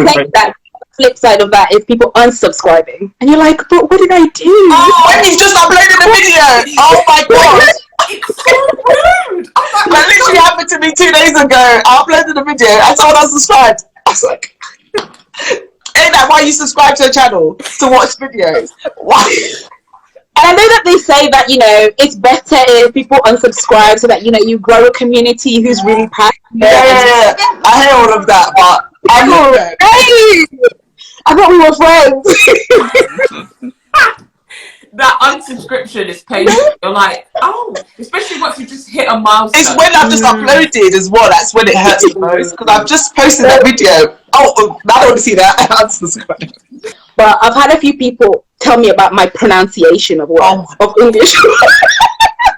think that flip side of that is people unsubscribing, and you're like, but what did I do? Oh, when you just uploaded the video. Oh my god. It's so rude. That literally happened to me 2 days ago. I uploaded the video and someone unsubscribed. I was like, ain't that why you subscribe to a channel? To watch videos? Why? And I know that they say that, you know, it's better if people unsubscribe so that, you know, you grow a community who's really passionate. Yeah. I hear all of that, but I know. Hey! I thought we were friends. That unsubscription is painful. You're like, oh, especially once you just hit a milestone. It's when I've just uploaded as well. That's when it hurts the most, because I've just posted that video. Oh, I don't want to see that. Unsubscribe. But I've had a few people tell me about my pronunciation of words, of English.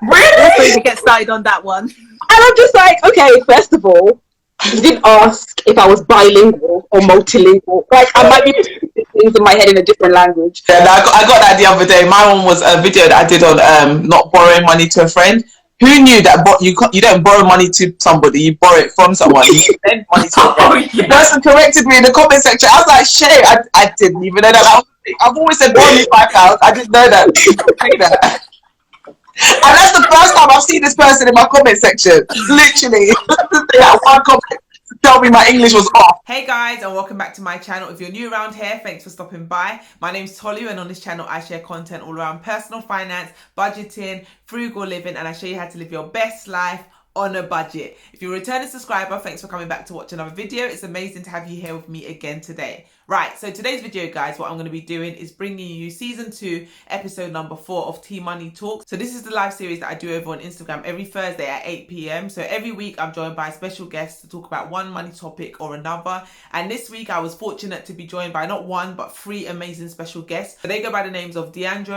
Really? So you get started on that one. And I'm just like, okay, first of all, you didn't ask if I was bilingual or multilingual. Like, I might be putting things in my head in a different language. Yeah, I got that the other day. My one was a video that I did on not borrowing money to a friend. Who knew that you don't borrow money to somebody, you borrow it from someone. You lend money to a friend. The person corrected me in the comment section. I was like, shit, I didn't even know that. I've always said borrow me £5. I didn't know that. And that's the first time I've seen this person in my comment section. Literally. That one comment to tell me my English was off. Hey guys, and welcome back to my channel. If you're new around here, thanks for stopping by. My name's Tolu, and on this channel I share content all around personal finance, budgeting, frugal living, and I show you how to live your best life on a budget. If you're a returning subscriber, thanks for coming back to watch another video. It's amazing to have you here with me again today. Right, so today's video, guys, what I'm going to be doing is bringing you season 2, episode number 4 of Tea Money Talks. So this is the live series that I do over on Instagram every Thursday at 8 p.m. So every week I'm joined by special guests to talk about one money topic or another. And this week I was fortunate to be joined by not one, but 3 amazing special guests. They go by the names of Dee and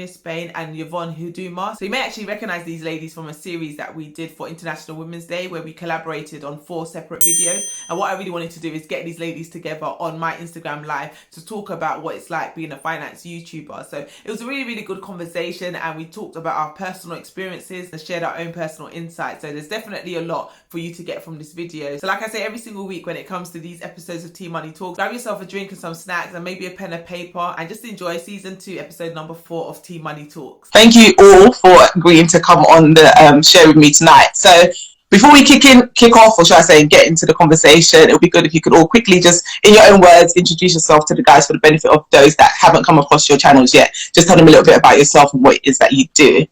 Spaine and Yvonne Huduma. So you may actually recognize these ladies from a series that we did for International Women's Day, where we collaborated on 4 separate videos. And what I really wanted to do is get these ladies together on my Instagram live to talk about what it's like being a finance YouTuber. So it was a really good conversation, and we talked about our personal experiences and shared our own personal insights. So there's definitely a lot for you to get from this video. So like I say every single week when it comes to these episodes of Tea Money Talks, grab yourself a drink and some snacks and maybe a pen and paper, and just enjoy season 2, episode number 4 of Tea Money Talks. Thank you all for agreeing to come on the show with me tonight. So before we kick off, or should I say get into the conversation, it would be good if you could all quickly just, in your own words, introduce yourself to the guys for the benefit of those that haven't come across your channels yet. Just tell them a little bit about yourself and what it is that you do.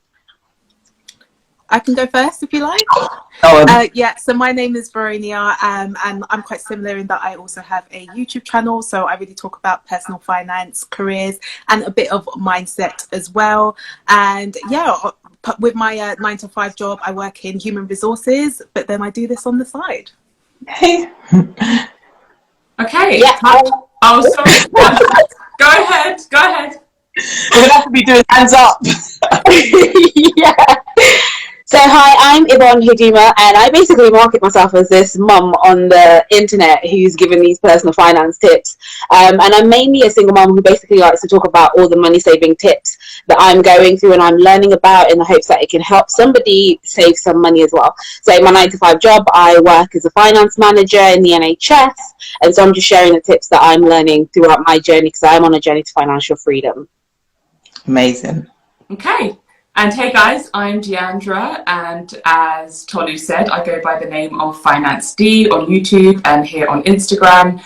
I can go first if you like. Yeah, so my name is Veronia, and I'm quite similar in that I also have a YouTube channel. So I really talk about personal finance, careers, and a bit of mindset as well. And yeah, with my 9-to-5 job, I work in human resources, but then I do this on the side. Hey. Okay. Yeah. Oh, sorry. Go ahead. We're going to have to be doing hands up. Yeah. So hi, I'm Yvonne Huduma, and I basically market myself as this mum on the internet who's giving these personal finance tips. And I'm mainly a single mum who basically likes to talk about all the money saving tips that I'm going through and I'm learning about, in the hopes that it can help somebody save some money as well. So in my 9-to-5 job, I work as a finance manager in the NHS, and so I'm just sharing the tips that I'm learning throughout my journey, because I'm on a journey to financial freedom. Amazing. Okay. And hey guys, I'm Deandra, and as Tolu said, I go by the name of Finance D on YouTube and here on Instagram.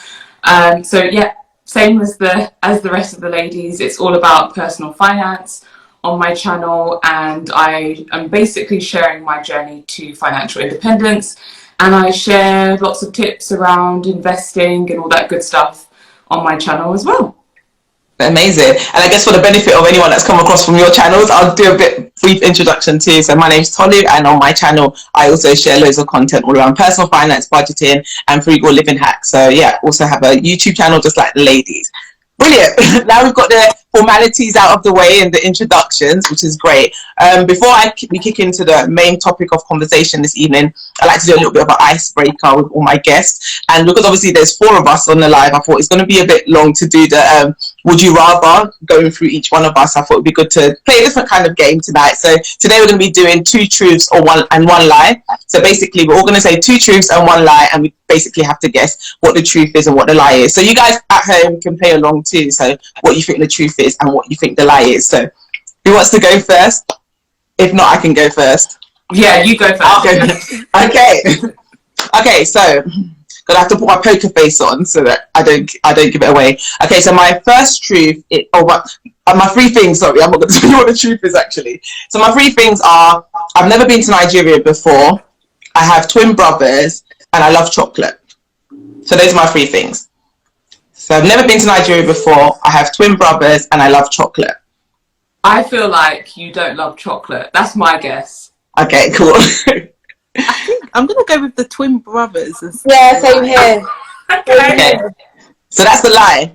So yeah, same as the rest of the ladies, it's all about personal finance on my channel, and I am basically sharing my journey to financial independence, and I share lots of tips around investing and all that good stuff on my channel as well. Amazing. And I guess for the benefit of anyone that's come across from your channels, I'll do a brief introduction too. So my name's Tolu, and on my channel I also share loads of content all around personal finance, budgeting, and frugal living hacks. So yeah, also have a YouTube channel just like the ladies. Brilliant. Now we've got the formalities out of the way and the introductions, which is great. Before we kick into the main topic of conversation this evening, I like to do a little bit of an icebreaker with all my guests. And because obviously there's 4 of us on the live, I thought it's going to be a bit long to do the would you rather going through each one of us. I thought it would be good to play a different kind of game tonight. So today we're going to be doing 2 truths or one lie. So basically we're all going to say 2 truths and 1 lie, and we basically have to guess what the truth is and what the lie is. So you guys at home can play along too. So what you think the truth is and what you think the lie is. So who wants to go first? If not, I can go first. Yeah, you go first. I'll go first. Okay, so gonna have to put my poker face on so that I don't give it away. Okay, so my first truth my 3 things, sorry, I'm not gonna tell you what the truth is actually. So my 3 things are: I've never been to Nigeria before, I have twin brothers, and I love chocolate. So those are my 3 things. So I've never been to Nigeria before, I have twin brothers, and I love chocolate. I feel like you don't love chocolate. That's my guess. Okay, cool. I think I'm gonna go with the twin brothers. Yeah, same here. Okay. So that's the lie.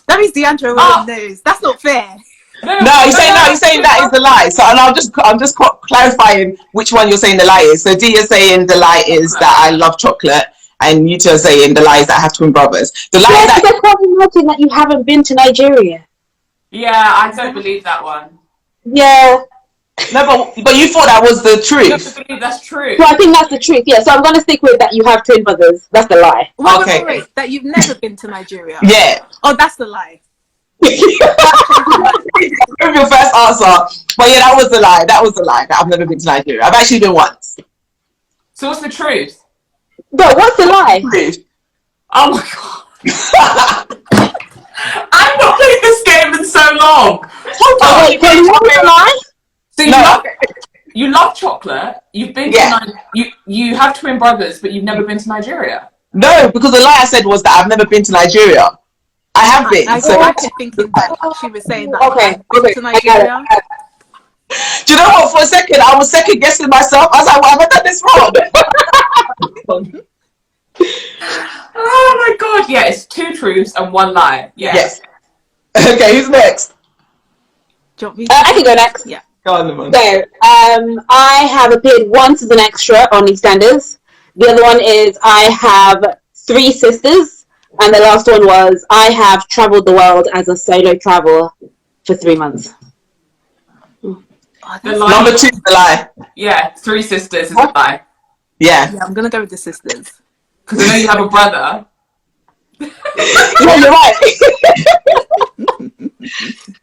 That means Deandra already knows. That's not fair. No, you're saying that is the lie. So, and I'm just clarifying which one you're saying the lie is. So D, you're saying the lie is that I love chocolate, and you two are saying the lie is that I have twin brothers. The lie is that I can't imagine that you haven't been to Nigeria. Yeah, I don't believe that one. Yeah. no, but you thought that was the I don't truth. believe that's true. Well, I think that's the truth. Yeah, so I'm gonna stick with that. You have twin brothers. That's the lie. Wait. That you've never been to Nigeria. Yeah. Oh, that's the lie. With your first answer. But yeah, that was the lie. That was the lie. That I've never been to Nigeria. I've actually been once. So what's the truth? But what's the lie? Truth. Oh my god. I've not played this game in so long. Hold on. Wait, so what was the lie? So you love chocolate. You've been to you have twin brothers, but you've never been to Nigeria. No, because the lie I said was that I've never been to Nigeria. I have been. I started thinking that she was saying that I've been to Nigeria. Do you know what? For a second, I was second guessing myself. I was like, well, have I done this wrong? Oh my god! Yeah, it's 2 truths and 1 lie. Yes. Okay, who's next? Do you want me I can go next. Yeah. Go on, Lemon. So, I have appeared once as an extra on EastEnders. The other one is I have 3 sisters, and the last one was I have travelled the world as a solo traveller for 3 months. The lie. Number 2 is the lie. Yeah, 3 sisters is a lie. Yeah. Yeah, I'm gonna go with the sisters. Because I know you have a brother. Yeah, you're right.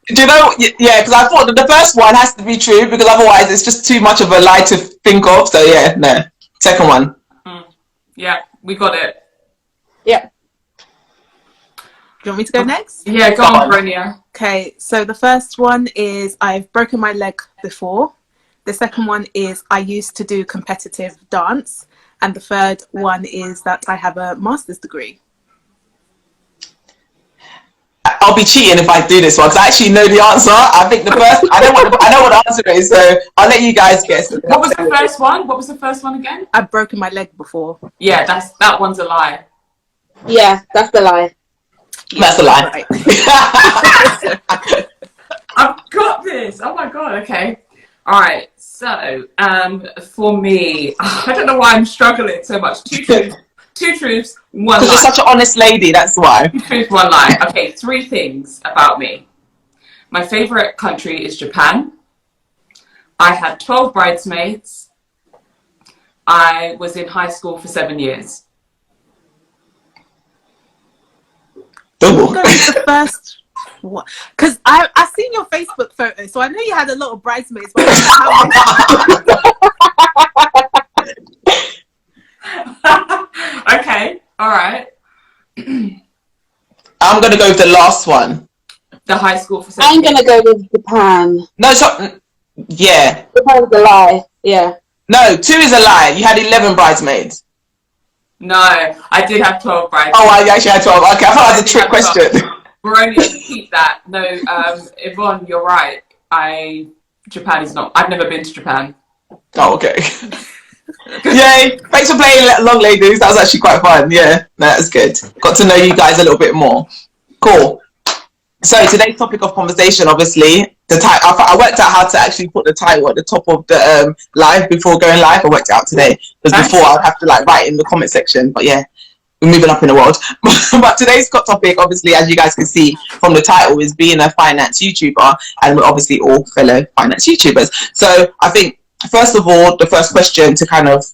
Do you know? Yeah, because I thought that the first one has to be true because otherwise it's just too much of a lie to think of. So yeah, no. Second one. Yeah, we got it. Yeah. Do you want me to go next? Yeah, go on, Bronia. Okay, so the first one is I've broken my leg before. The second one is I used to do competitive dance. And the third one is that I have a master's degree. I'll be cheating if I do this one because I actually know the answer. I think the first, I know what the answer is, so I'll let you guys guess. What was the first one? What was the first one again? I've broken my leg before. Yeah, that one's a lie. Yeah, that's the lie. That's a lie. Right. I've got this. Oh my god. Okay. All right. So, for me, I don't know why I'm struggling so much. 2 truths, 2 truths, 1 lie. Because you're such an honest lady, that's why. 2 truths, 1 lie. Okay, 3 things about me. My favorite country is Japan. I had 12 bridesmaids. I was in high school for 7 years. Double. That was the first one. Because I seen your Facebook photo, so I know you had a lot of bridesmaids. But Okay, all right. I'm going to go with the last one. The high school for 7 I'm years. gonna go with Japan. No, so, yeah. Japan's the lie. Yeah. No, 2 is a lie. You had 11 bridesmaids. No, I did have 12 bridesmaids. Oh, I actually had 12. Okay, I thought that was a trick question. We're only going to keep that. No, Yvonne, you're right. Japan is not. I've never been to Japan. Oh, okay. Yay! Thanks for playing along, ladies. That was actually quite fun. Yeah, no, that was good. Got to know you guys a little bit more. Cool. So today's topic of conversation, obviously, the title. I worked out how to actually put the title at the top of the live before going live. I worked it out today because before I'd have to like write in the comment section. But yeah, we're moving up in the world. But today's topic, obviously, as you guys can see from the title, is being a finance YouTuber, and we're obviously all fellow finance YouTubers. So I think, first of all, the first question to kind of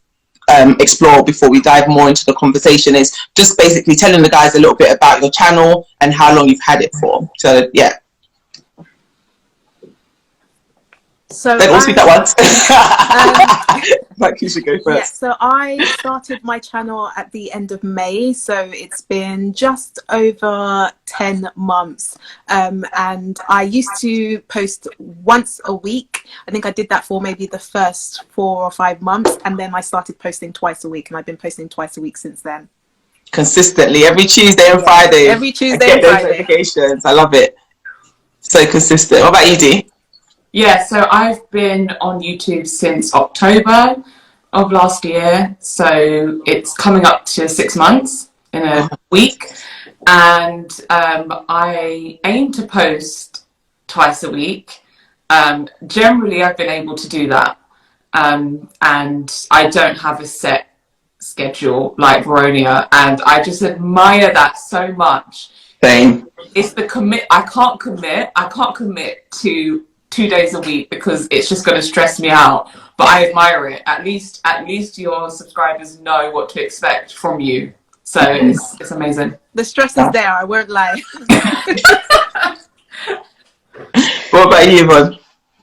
explore before we dive more into the conversation is just basically telling the guys a little bit about your channel and how long you've had it for. So yeah. So Then all speak at once. Like you should go first. Yeah, so I started my channel at the end of May, so it's been just over 10 months. And I used to post once a week. I think I did that for maybe the first 4 or 5 months, and then I started posting twice a week, and I've been posting twice a week since then. Consistently, every Tuesday and Friday. Every Tuesday and Friday. Notifications. I love it. So consistent. What about you, Dee? Yeah, so I've been on YouTube since October of last year. So it's coming up to 6 months in a week. And I aim to post twice a week. Generally, I've been able to do that. And I don't have a set schedule like Veronia. And I just admire that so much. Same. It's the commit. I can't commit to 2 days a week because it's just going to stress me out, but I admire it. At least your subscribers know what to expect from you, so it's amazing. The stress is there, I won't lie. What about you, Yvonne?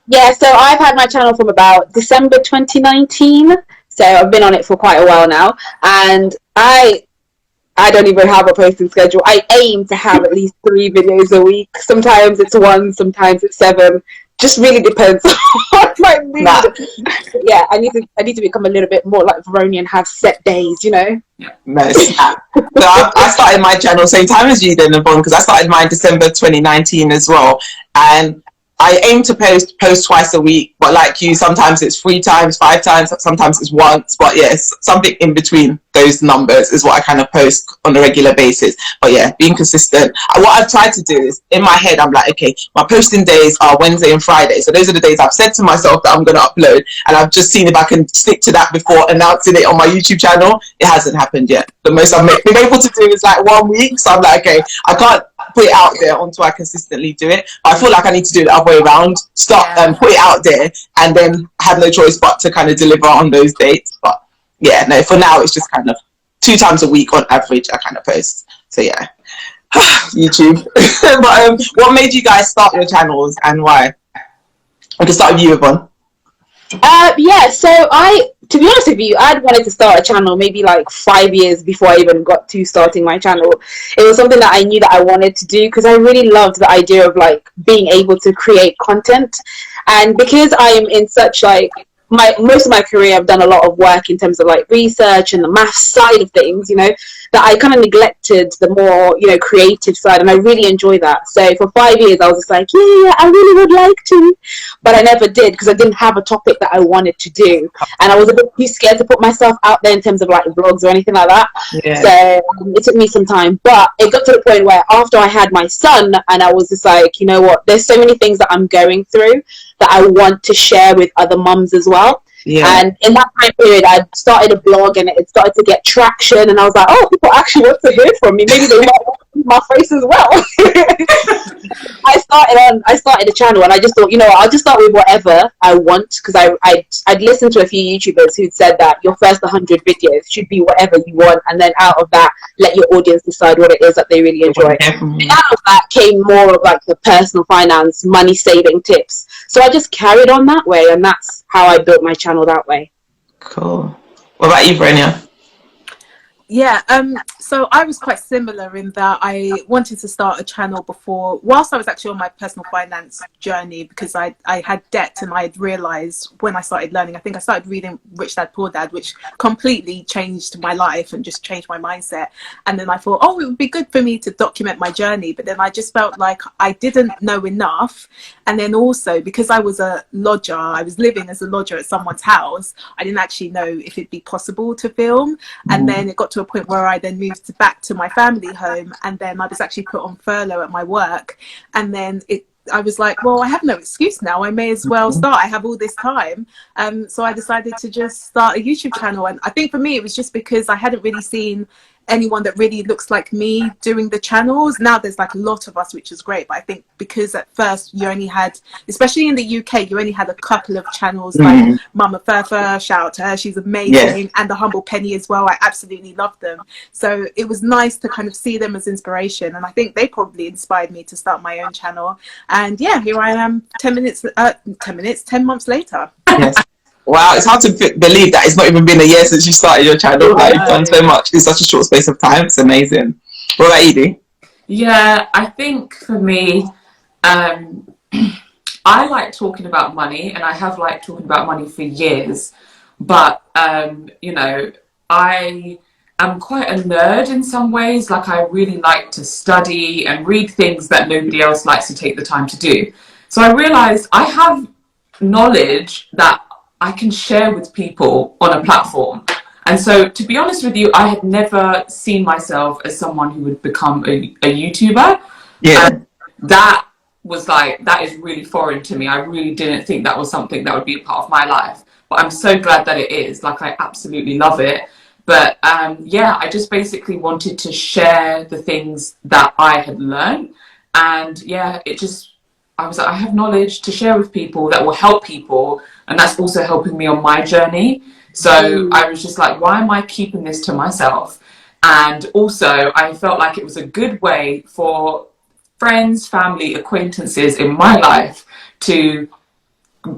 Yeah, so I've had my channel from about December 2019, so I've been on it for quite a while now, and I don't even have a posting schedule. I aim to have at least 3 videos a week. Sometimes it's 1, sometimes it's 7. Just really depends on my mood. Yeah, I need to become a little bit more like Veronia and have set days, you know. Yeah. Nice. So I started my channel same time as you then, Yvonne, because I started mine December 2019 as well, and I aim to post twice a week, but like you, sometimes it's 3 times, 5 times, sometimes it's once, but yes, something in between those numbers is what I kind of post on a regular basis. But yeah, being consistent. And what I've tried to do is, in my head, I'm like, okay, my posting days are Wednesday and Friday, so those are the days I've said to myself that I'm going to upload, and I've just seen if I can stick to that before announcing it on my YouTube channel. It hasn't happened yet. The most I've been able to do is like 1 week, so I'm like, okay, I can't put it out there until I consistently do it. But I feel like I need to do it the other way around. Start and put it out there, and then have no choice but to kind of deliver on those dates. But yeah, no, for now it's just kind of 2 times a week on average I kind of post. So yeah. YouTube. But what made you guys start your channels and why? I can start with you, Yvonne. Yeah, so to be honest with you, I'd wanted to start a channel maybe like 5 years before I even got to starting my channel. It was something that I knew that I wanted to do because I really loved the idea of like being able to create content. And because I am in such like most of my career, I've done a lot of work in terms of like research and the maths side of things, you know, that I kind of neglected the more, you know, creative side, and I really enjoy that. So for 5 years, I was just like, yeah, I really would like to, but I never did because I didn't have a topic that I wanted to do, and I was a bit too scared to put myself out there in terms of like vlogs or anything like that. Yeah. So it took me some time, but it got to the point where after I had my son, and I was just like, you know what, there's so many things that I'm going through that I want to share with other mums as well. Yeah. And in that time period, I started a blog, and it started to get traction, and I was like, oh, people actually want to hear from me. Maybe they might want to see my face as well. I started a channel, and I just thought, you know, I'll just start with whatever I want, because I'd listened to a few YouTubers who'd said that your first 100 videos should be whatever you want, and then out of that, let your audience decide what it is that they really enjoy. And out of that came more of like the personal finance, money saving tips. So I just carried on that way, and that's how I built my channel that way. Cool. What about you, Brenya? Yeah, so I was quite similar in that I wanted to start a channel before, whilst I was actually on my personal finance journey, because I had debt, and I had realised when I started learning, I think I started reading Rich Dad Poor Dad, which completely changed my life and just changed my mindset. And then I thought, oh, it would be good for me to document my journey, but then I just felt like I didn't know enough. And then also, because I was a lodger, I was living as a lodger at someone's house, I didn't actually know if it'd be possible to film. And then it got to a point where I then moved back to my family home, and then I was actually put on furlough at my work, and then I was like, well, I have no excuse now, I may as well start, I have all this time. So I decided to just start a YouTube channel, and I think for me it was just because I hadn't really seen anyone that really looks like me doing the channels. Now there's like a lot of us, which is great. But I think because at first you only had, especially in the UK, you only had a couple of channels like Mama Furfa, shout out to her, she's amazing, and the Humble Penny as well. I absolutely love them. So it was nice to kind of see them as inspiration, and I think they probably inspired me to start my own channel. And yeah, here I am 10 months later. Yes. Wow, it's hard to believe that it's not even been a year since you started your channel. Like, you've done so much in such a short space of time. It's amazing. What about you, Dee? Yeah, I think for me, I like talking about money, and I have liked talking about money for years. But, you know, I am quite a nerd in some ways. Like, I really like to study and read things that nobody else likes to take the time to do. So I realized I have knowledge that I can share with people on a platform. And so, to be honest with you, I had never seen myself as someone who would become a YouTuber. Yeah. And that was like, that is really foreign to me. I really didn't think that was something that would be a part of my life. But I'm so glad that it is. Like, I absolutely love it. But yeah, I just basically wanted to share the things that I had learned. And yeah, I was like, I have knowledge to share with people that will help people, and that's also helping me on my journey. So I was just like, why am I keeping this to myself? And also I felt like it was a good way for friends, family, acquaintances in my life to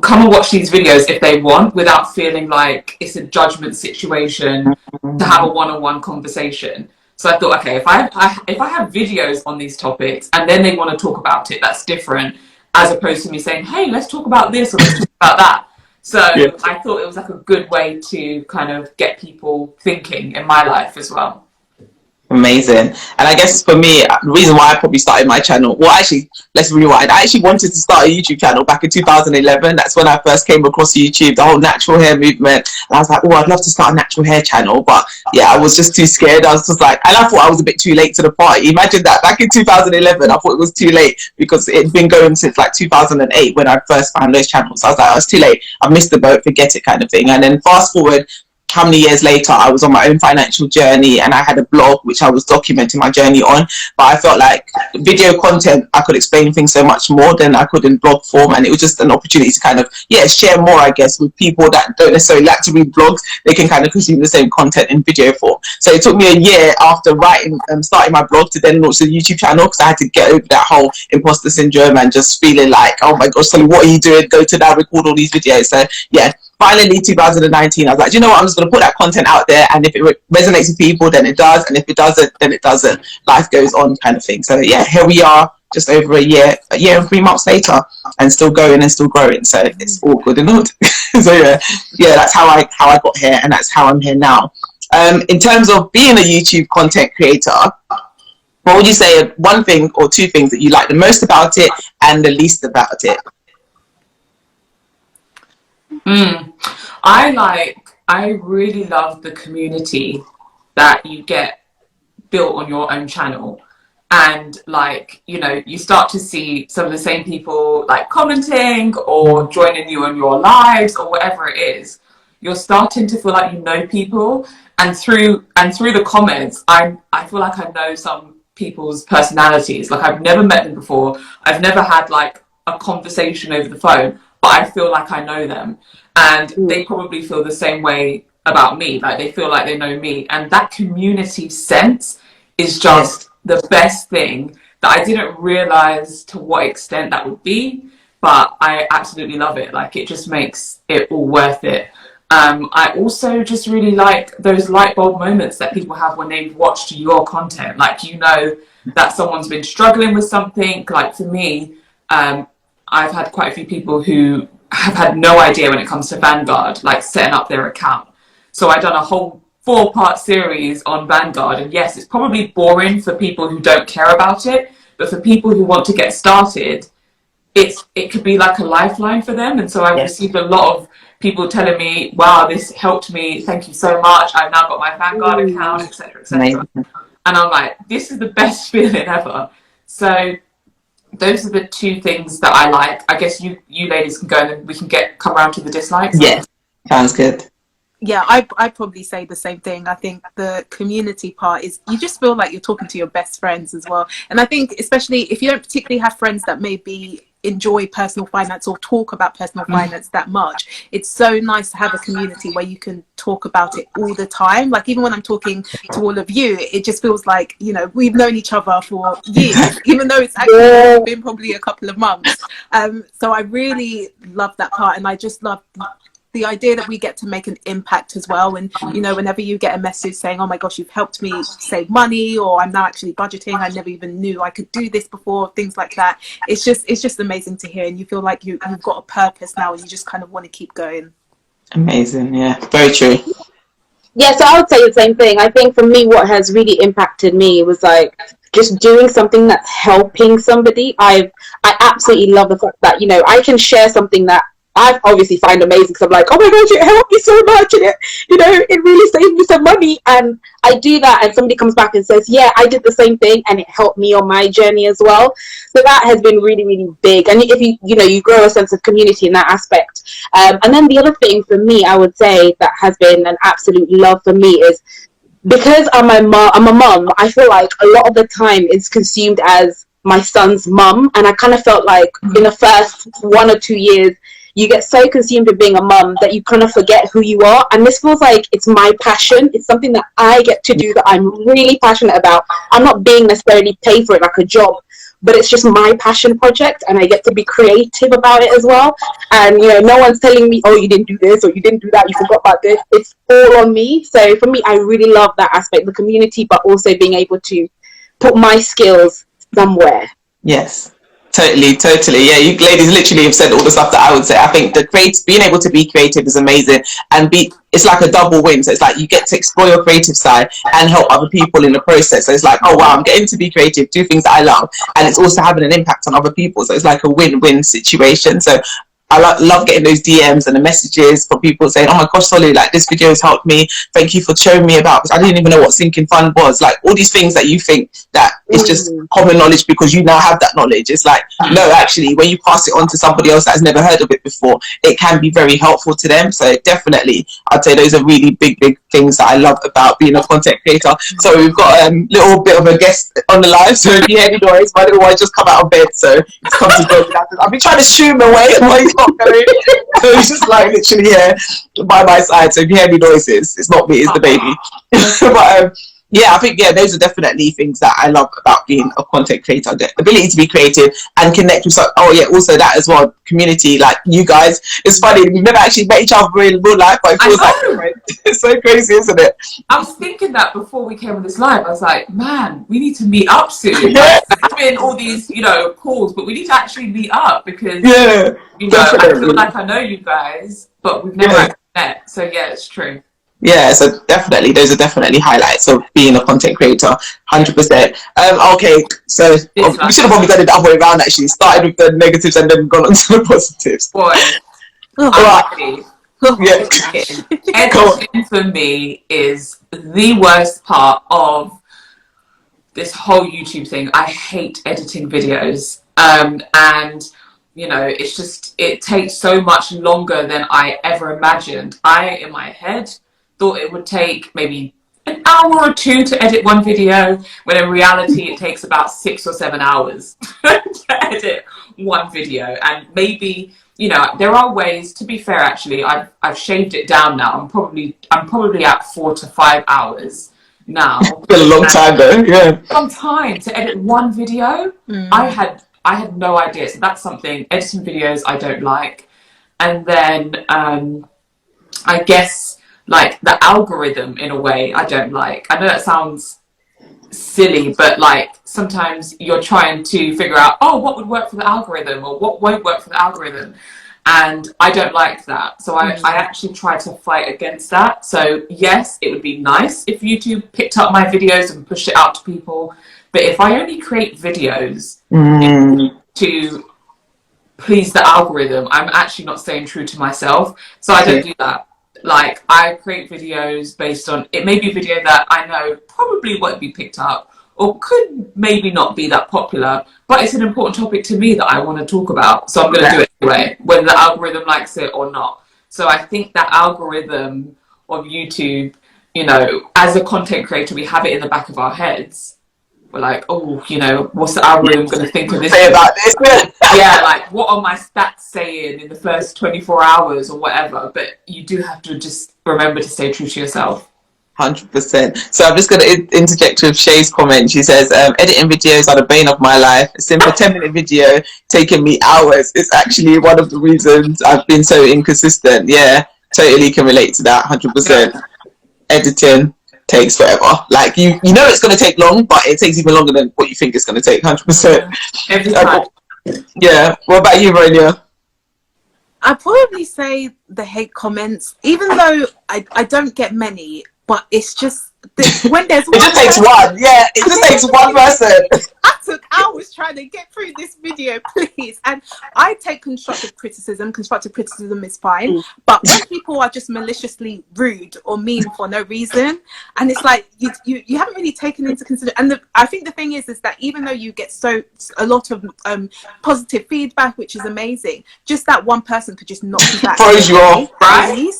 come and watch these videos if they want, without feeling like it's a judgment situation, to have a one-on-one conversation. So I thought, okay, if I have videos on these topics and then they want to talk about it, that's different, as opposed to me saying, hey, let's talk about this or let's talk about that. So I thought it was like a good way to kind of get people thinking in my life as well. Amazing. And I guess for me, the reason why I probably started my channel, well, actually, let's rewind. I actually wanted to start a YouTube channel back in 2011. That's when I first came across YouTube, the whole natural hair movement. And I was like, oh, I'd love to start a natural hair channel. But yeah, I was just too scared. I was just like, and I thought I was a bit too late to the party. Imagine that. Back in 2011, I thought it was too late because it had been going since like 2008 when I first found those channels. I was like, oh, it's too late. I missed the boat, forget it kind of thing. And then fast forward, how many years later, I was on my own financial journey and I had a blog which I was documenting my journey on. But I felt like video content, I could explain things so much more than I could in blog form. And it was just an opportunity to kind of, share more, I guess, with people that don't necessarily like to read blogs. They can kind of consume the same content in video form. So it took me a year after starting my blog to then launch the YouTube channel, because I had to get over that whole imposter syndrome and just feeling like, oh my gosh, Sally, what are you doing? Go to now record all these videos. So yeah. Finally, 2019, I was like, you know what, I'm just going to put that content out there, and if it resonates with people, then it does, and if it doesn't, then it doesn't. Life goes on, kind of thing. So yeah, here we are, just over a year and 3 months later, and still going and still growing. So it's all good and good. So yeah, that's how I got here, and that's how I'm here now. In terms of being a YouTube content creator, what would you say one thing or two things that you like the most about it and the least about it? I really love the community that you get built on your own channel. And like, you know, you start to see some of the same people like commenting or joining you on your lives or whatever it is. You're starting to feel like you know people, and through the comments, I feel like I know some people's personalities. Like, I've never met them before. I've never had like a conversation over the phone, but I feel like I know them, and they probably feel the same way about me. Like, they feel like they know me, and that community sense is just the best thing that I didn't realize to what extent that would be, but I absolutely love it. Like, it just makes it all worth it. I also just really like those light bulb moments that people have when they've watched your content. Like, you know that someone's been struggling with something. Like, for me, I've had quite a few people who have had no idea when it comes to Vanguard, like setting up their account. So I've done a whole 4-part series on Vanguard, and yes, it's probably boring for people who don't care about it, but for people who want to get started, it could be like a lifeline for them. And so I've received a lot of people telling me, wow, this helped me, thank you so much, I've now got my Vanguard account, etc., etc. And I'm like, this is the best feeling ever. So those are the two things that I like. I guess you ladies can go, and then we can come around to the dislikes. Yeah, sounds good. Yeah, I probably say the same thing. I think the community part is, you just feel like you're talking to your best friends as well. And I think especially if you don't particularly have friends that maybe enjoy personal finance or talk about personal finance that much, it's so nice to have a community where you can talk about it all the time. Like even when I'm talking to all of you, it just feels like, you know, we've known each other for years, even though it's actually been probably a couple of months. So I really love that part, and I just love the idea that we get to make an impact as well. And you know, whenever you get a message saying, oh my gosh, you've helped me save money, or I'm now actually budgeting, I never even knew I could do this before, things like that, it's just amazing to hear. And you feel like you've got a purpose now, and you just kind of want to keep going. Amazing. Yeah, very true. Yeah, so I would say the same thing. I think for me, what has really impacted me was like just doing something that's helping somebody. I absolutely love the fact that, you know, I can share something that I obviously find amazing, because I'm like, oh my gosh, it helped me so much, and it, you know, it really saved me some money. And I do that, and somebody comes back and says, yeah, I did the same thing, and it helped me on my journey as well. So that has been really, really big. And if you grow a sense of community in that aspect. And then the other thing for me, I would say that has been an absolute love for me is, because I'm a mum, I feel like a lot of the time is consumed as my son's mum. And I kind of felt like in the first 1 or 2 years, you get so consumed with being a mum that you kind of forget who you are. And this feels like it's my passion. It's something that I get to do that I'm really passionate about. I'm not being necessarily paid for it like a job, but it's just my passion project, and I get to be creative about it as well. And, you know, no one's telling me, oh, you didn't do this, or you didn't do that, you forgot about this. It's all on me. So for me, I really love that aspect, the community, but also being able to put my skills somewhere. Yes. Totally. Yeah, you ladies literally have said all the stuff that I would say. I think being able to be creative is amazing, and it's like a double win. So it's like you get to explore your creative side and help other people in the process. So it's like, oh wow, I'm getting to be creative, do things that I love, and it's also having an impact on other people. So it's like a win-win situation. So I love getting those DMs and the messages from people saying, oh my gosh, Solly, like this video has helped me. Thank you for showing me about this. I didn't even know what sinking fund was. Like all these things that you think that it's just common knowledge because you now have that knowledge. It's like, no, actually, when you pass it on to somebody else that has never heard of it before, it can be very helpful to them. So definitely, I'd say those are really big things that I love about being a content creator. So we've got a little bit of a guest on the live. So if you hear any noise, my little boy just come out of bed. So it's come to go. I've been trying to shoo him away and he's not going. So he's just like literally here by my side. So if you hear any noises, it's not me, it's the baby. But yeah, I think, yeah, those are definitely things that I love about being a content creator. The ability to be creative and connect with also that as well, community, like you guys. It's funny, we've never actually met each other in real life, but it feels like it's so crazy, isn't it? I was thinking that before we came on this live. I was like, man, we need to meet up soon. Like, we're having all these, calls, but we need to actually meet up because, I feel like I know you guys, but we've never actually met. So yeah, it's true. Yeah, so definitely, those are definitely highlights of being a content creator, 100%. Okay, so we should have probably done it the other way around, actually. Started with the negatives and then gone on to the positives. Boy, editing for me is the worst part of this whole YouTube thing. I hate editing videos. And it's just, it takes so much longer than I ever imagined. In my head, thought it would take maybe an hour or two to edit one video, when in reality it takes about 6 or 7 hours to edit one video. And maybe, there are ways, to be fair, actually, I've shaved it down now. I'm probably at 4 to 5 hours now. It's been a long time though, yeah. Long time to edit one video. I had no idea. So that's something, editing videos I don't like. And then I guess like the algorithm, in a way, I don't like. I know that sounds silly, but like sometimes you're trying to figure out, what would work for the algorithm or what won't work for the algorithm, and I don't like that. So I actually try to fight against that. So yes, it would be nice if YouTube picked up my videos and pushed it out to people, but if I only create videos to please the algorithm, I'm actually not staying true to myself. So I don't do that. Like, I create videos based on, it may be a video that I know probably won't be picked up or could maybe not be that popular, but it's an important topic to me that I want to talk about. So I'm going to do it anyway, whether the algorithm likes it or not. So I think that algorithm of YouTube, you know, as a content creator, we have it in the back of our heads. We're like, oh, you know, what's the algorithm going to think of this? Say about this. Yeah, like, what are my stats saying in the first 24 hours or whatever? But you do have to just remember to stay true to yourself. 100%. So I'm just going to interject with Shay's comment. She says, editing videos are the bane of my life. A simple 10-minute video taking me hours. It's actually one of the reasons I've been so inconsistent. Yeah, totally can relate to that. 100%. Editing takes forever. Like, you know it's going to take long, but it takes even longer than what you think it's going to take. 100%. Every time. Yeah. What about you, Veronia? I'd probably say the hate comments, even though I don't get many, but it's just when there's it just takes one. Yeah, it just takes one person. I took hours trying to get through this video, please. And I take constructive criticism. Constructive criticism is fine. But when people are just maliciously rude or mean for no reason, and it's like you haven't really taken into consideration. And I think the thing is that even though you get a lot of positive feedback, which is amazing, just that one person could just knock you back. Throws you off, right?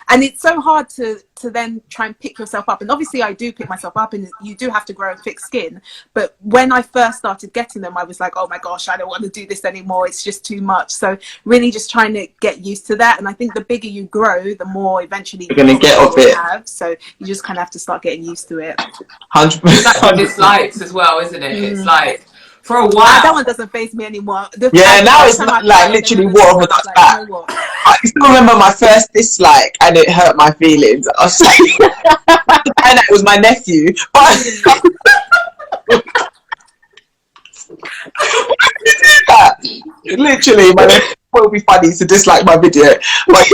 And it's so hard to then try and pick yourself up. And obviously I do pick myself up, and you do have to grow thick skin. But when I first started getting them, I was like, oh my gosh, I don't want to do this anymore. It's just too much. So really just trying to get used to that. And I think the bigger you grow, the more eventually you're going to get off it. So you just kind of have to start getting used to it. 100%. It's like dislikes as well, isn't it? It's like, for a while. That one doesn't faze me anymore. Now it's not like literally water on the back. You know, I still remember my first dislike, and it hurt my feelings. I was like, and it was my nephew. But literally, my nephew will be funny to dislike my video, but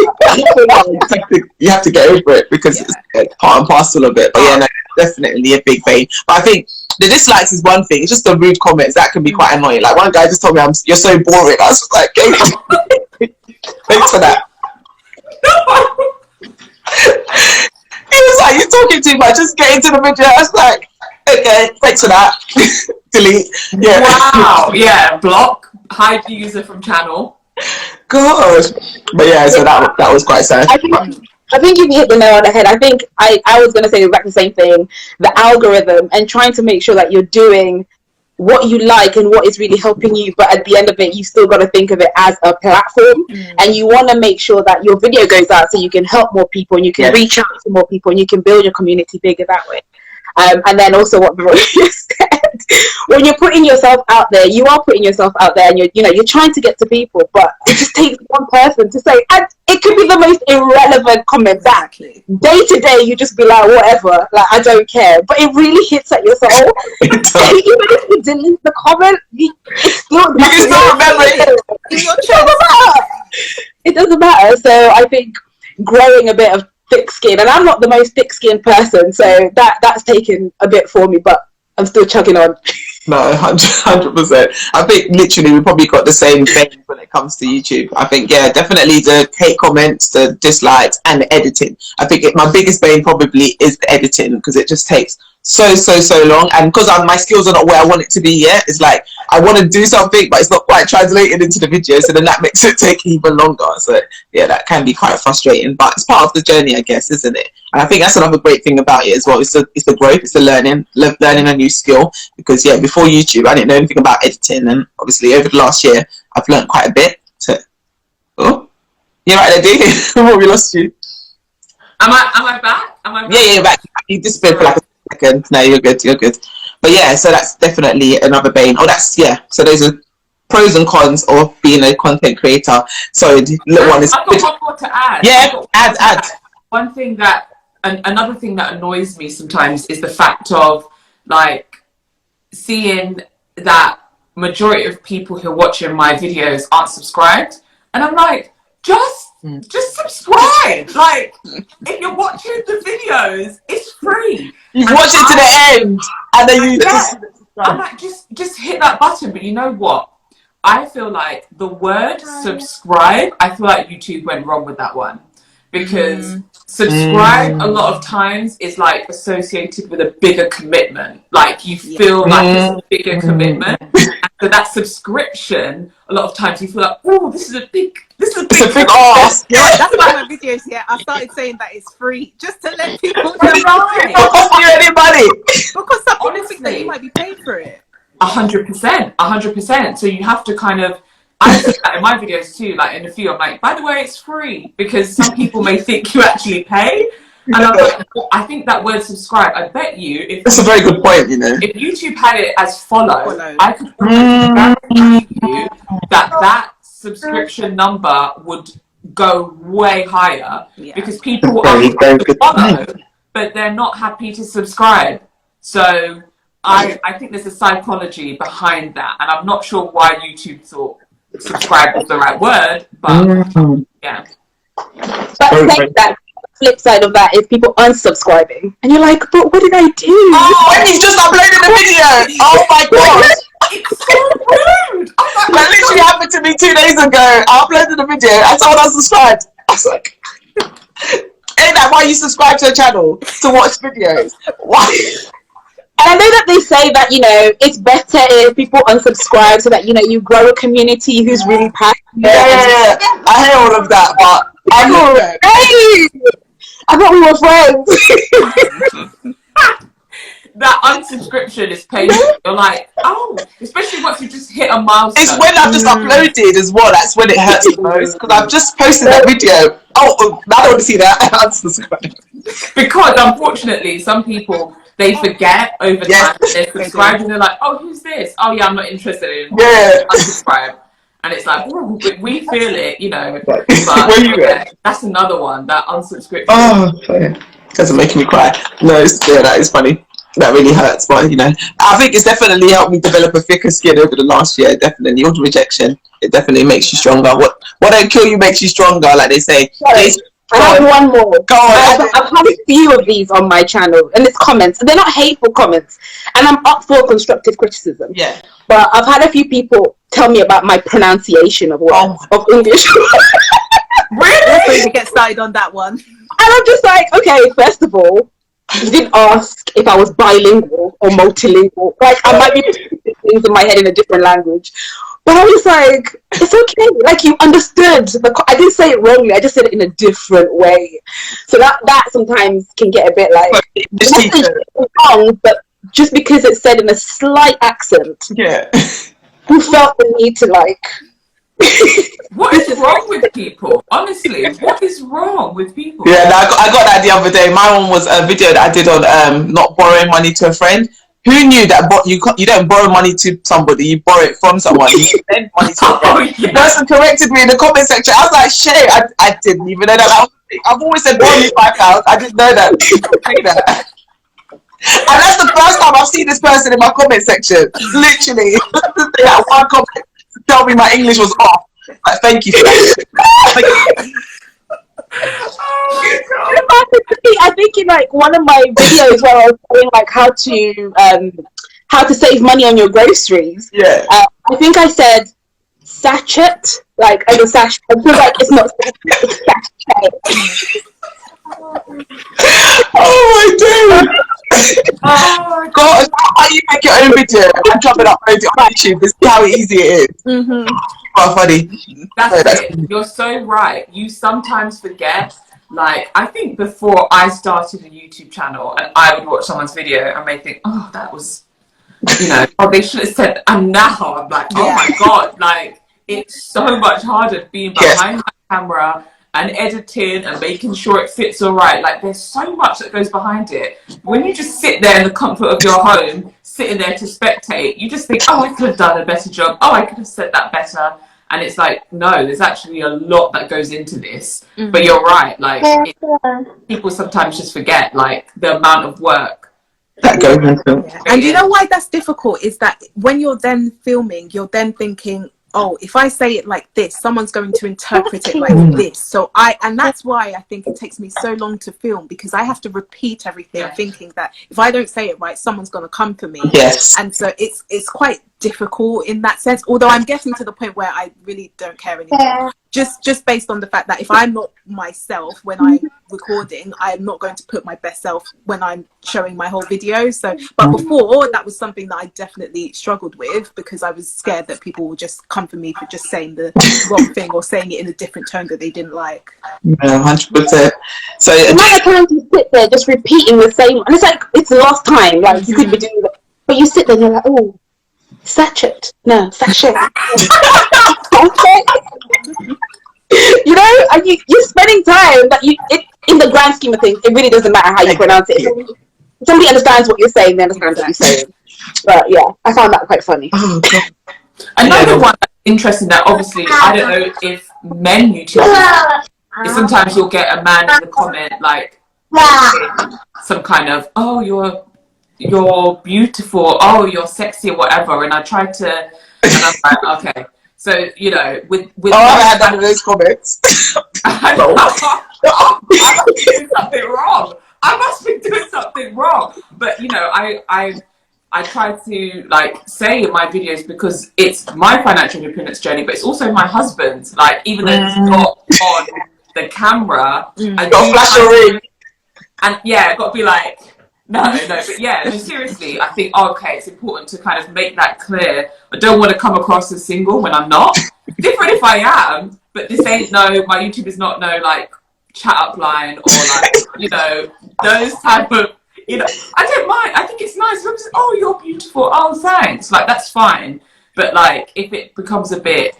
you have to get over it because it's part and parcel of it. But yeah, no, definitely a big pain. But I think the dislikes is one thing. It's just the rude comments that can be quite annoying. Like, one guy just told me, "You're so boring." I was like, "Thanks for that." He was like, "You're talking too much. Just get into the video." I was like, "Okay, thanks for that." Delete. Yeah. Wow. Yeah. Block. Hide the user from channel. God. But yeah, so that was quite sad. I think you hit the nail on the head. I think I was going to say exactly the same thing. The algorithm, and trying to make sure that you're doing what you like and what is really helping you, but at the end of it, you still got to think of it as a platform, and you want to make sure that your video goes out so you can help more people, and you can reach out to more people, and you can build your community bigger that way. And then also what Veronica said, when you're putting yourself out there, you are putting yourself out there, and you're trying to get to people, but it just takes one person to say, and it could be the most irrelevant comment back. Day to day, you just be like, whatever, like, I don't care, but it really hits at your soul. Even if you delete the comment, you can still remember it. It doesn't matter. So I think growing a bit of thick skin, and I'm not the most thick skinned person, so that's taken a bit for me, but I'm still chugging on. No, 100%. I think literally we probably got the same thing when it comes to YouTube. I think, yeah, definitely the hate comments, the dislikes, and the editing. I think my biggest bane probably is the editing, because it just takes so long, and because my skills are not where I want it to be yet, it's like I want to do something but it's not quite translated into the video, so then that makes it take even longer. So yeah, that can be quite frustrating, but it's part of the journey, I guess, isn't it? And I think that's another great thing about it as well. It's the growth, it's the learning a new skill, because yeah, before YouTube I didn't know anything about editing, and obviously over the last year I've learned quite a bit. So you're right there, Dee. We lost you. Am I back? Yeah, you're back. You disappeared for like a second. No, you're good. But yeah, so that's definitely another bane. So those are pros and cons of being a content creator. So the little one is. I've got one more to add. Yeah, add. One thing another thing that annoys me sometimes is the fact of like seeing that majority of people who are watching my videos aren't subscribed, and I'm like, just subscribe. Like, if you're watching the videos, it's free. You watch it to the end, and then you I'm like, just hit that button. But you know what? I feel like the word subscribe, I feel like YouTube went wrong with that one, because subscribe a lot of times is like associated with a bigger commitment. Like, you feel like it's a bigger commitment. And so that subscription, a lot of times you feel like, oh, this is a big This is a big ass. Yeah, that's why my videos. Yeah, I started saying that it's free just to let people know. It don't cost you any money. Because some people think that you might be paid for it. 100%, 100%. So you have to kind of. I see that in my videos too. Like in a few, I'm like, by the way, it's free, because some people may think you actually pay. And I'm like, I think that word subscribe, I bet you, if that's a very good point, you know. If YouTube had it as follow. I could guarantee you that subscription number would go way higher, because people are happy to follow, but they're not happy to subscribe. So I think there's a psychology behind that, and I'm not sure why YouTube thought subscribe was the right word, but yeah. But take that flip side of that is people unsubscribing, and you're like, but what did I do? Oh, when you just uploaded the video. Oh my god. It's so rude. That literally happened to me 2 days ago. I uploaded the video and someone unsubscribed. I was like, ain't that why you subscribe to a channel? To watch videos? Why? And I know that they say that, you know, it's better if people unsubscribe so that, you know, you grow a community who's really passionate. Yeah. I hear all of that, but I know. Hey! I thought we were friends. That unsubscription is painful. You're like, oh, especially once you just hit a milestone. It's when I've just uploaded as well. That's when it hurts the most, because I've just posted that video. Oh, I don't want to see that. Unsubscribe. Because unfortunately, some people, they forget over time. They're subscribed and they're like, oh, who's this? Oh yeah, I'm not interested in. Yeah. Unsubscribe. And it's like, ooh, but we feel it, you know. But that's another one, that unsubscription. Oh, that's making me cry. No, that is funny. That really hurts, but you know, I think it's definitely helped me develop a thicker skin over the last year. Definitely, all the rejection, it definitely makes you stronger. What don't kill you makes you stronger, like they say. Sorry, I have one more. Go on. I've had a few of these on my channel, and it's comments. They're not hateful comments, and I'm up for constructive criticism. Yeah. But I've had a few people tell me about my pronunciation of words, of English. Really? So you get started on that one. And I'm just like, okay, first of all, you didn't ask if I was bilingual or multilingual. Like, I might be putting things in my head in a different language. But I was like, it's okay. Like, you understood. I didn't say it wrongly. I just said it in a different way. So that sometimes can get a bit like, wrong, but just because it's said in a slight accent. Yeah. Who felt the need to, like... What is wrong with people? Honestly, what is wrong with people? Yeah, no, I got that the other day. My one was a video that I did on not borrowing money to a friend. Who knew that you don't borrow money to somebody, you borrow it from someone. You lend money to a friend. The person corrected me in the comment section. I was like, shit, I didn't even know that. I've always said borrow me £5. I didn't know that. And that's the first time I've seen this person in my comment section. Literally. That one comment to tell me my English was off. Like, thank you for that. I think in like one of my videos where I was saying like how to save money on your groceries. Yeah. I think I said sachet, like as a sachet. I feel like it's not it's sachet. Oh my god! Oh god! How you make your own video and drop it, upload it on YouTube? This is how easy it is. Mm-hmm. Oh, funny. That's it. You're so right. You sometimes forget. Like, I think before I started a YouTube channel and I would watch someone's video and may think, oh, that was, you know, oh, they should have said, and now I'm like, oh my god, like, it's so much harder being behind the camera and editing and making sure it fits all right. Like, there's so much that goes behind it. When you just sit there in the comfort of your home, sitting there to spectate, you just think, oh, I could have done a better job. Oh, I could have said that better. And it's like, no, there's actually a lot that goes into this. Mm-hmm. But you're right, like, people sometimes just forget, like, the amount of work that goes into it. And you know why that's difficult is that when you're then filming, you're then thinking, oh, if I say it like this, someone's going to interpret it like this. So and that's why I think it takes me so long to film, because I have to repeat everything, thinking that if I don't say it right, someone's going to come for me. Yes. And so it's quite difficult in that sense, although I'm getting to the point where I really don't care anymore, just based on the fact that if I'm not myself when I'm recording, I'm not going to put my best self when I'm showing my whole video. So but before, that was something that I definitely struggled with, because I was scared that people would just come for me for just saying the wrong thing or saying it in a different tone that they didn't like. 100%. So the amount of times you sit there just repeating the same, and it's like it's the last time, like you could be doing that, but you sit there and you're like, oh, sachet. You know, and you're spending time that in the grand scheme of things, it really doesn't matter how you pronounce it. If somebody understands what you're saying, they understand what you're saying. But yeah, I found that quite funny. Another one that's interesting, that obviously I don't know if men YouTubers, sometimes you'll get a man in the comment like some kind of, oh, you're beautiful, oh, you're sexy, or whatever, and I try to, and I'm like, okay. So, you know, with I had none of those comments. I must be doing something wrong. I must be doing something wrong. But, you know, I try to, like, say in my videos, because it's my financial independence journey, but it's also my husband's. Like, even though it's not on the camera, and got flash your ring. And yeah, got to be like, no, but yeah, no, seriously, I think, okay, it's important to kind of make that clear. I don't want to come across as single when I'm not. Different if I am, but this ain't my YouTube is not like chat up line, or like, you know, those type of, you know, I don't mind. I think it's nice. Oh, you're beautiful. Oh, thanks. Like, that's fine. But like, if it becomes a bit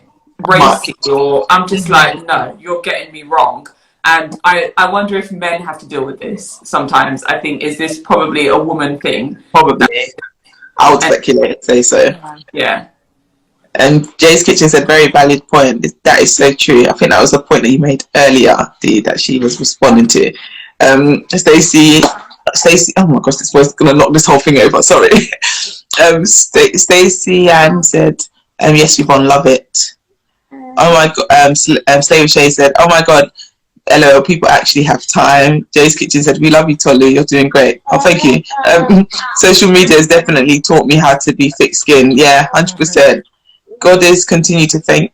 racy, or I'm just like, no, you're getting me wrong. And I wonder if men have to deal with this sometimes. I think, is this probably a woman thing? Probably. I would speculate, say so. Yeah. And Jay's Kitchen said, very valid point. That is so true. I think that was the point that you made earlier, Dee, that she was responding to. Stacey, oh my gosh, this was going to knock this whole thing over, sorry. Stacey Ann said, yes, Yvonne, love it. Oh my God, Slave Shay said, oh my God, LOL, people actually have time. Jay's Kitchen said, we love you, Tolu, you're doing great. Oh, thank you. Social media has definitely taught me how to be thick-skinned. Yeah, 100%. God is continue to thank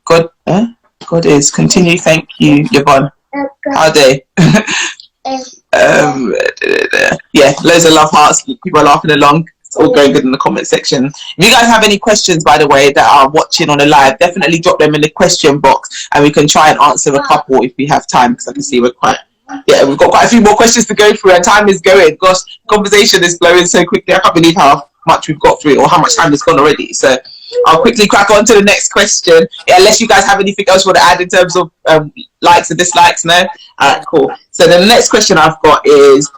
you, Yvonne. How they? Yeah, loads of love hearts. People are laughing along. It's all going good in the comment section. If you guys have any questions, by the way, that are watching on the live, definitely drop them in the question box, and we can try and answer a couple if we have time, because I can see we've got quite a few more questions to go through, and time is going. Gosh, conversation is flowing so quickly. I can't believe how much we've got through, or how much time has gone already. So I'll quickly crack on to the next question. Yeah, unless you guys have anything else you want to add in terms of likes and dislikes, no? Alright, cool. So the next question I've got is,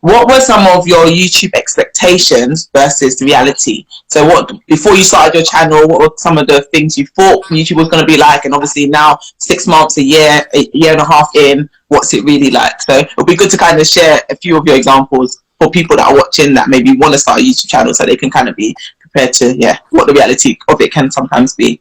what were some of your YouTube expectations versus reality? So before you started your channel, what were some of the things you thought YouTube was going to be like? And obviously now, 6 months, a year and a half in, what's it really like? So it'll be good to kind of share a few of your examples for people that are watching that maybe want to start a YouTube channel, so they can kind of be prepared to, what the reality of it can sometimes be.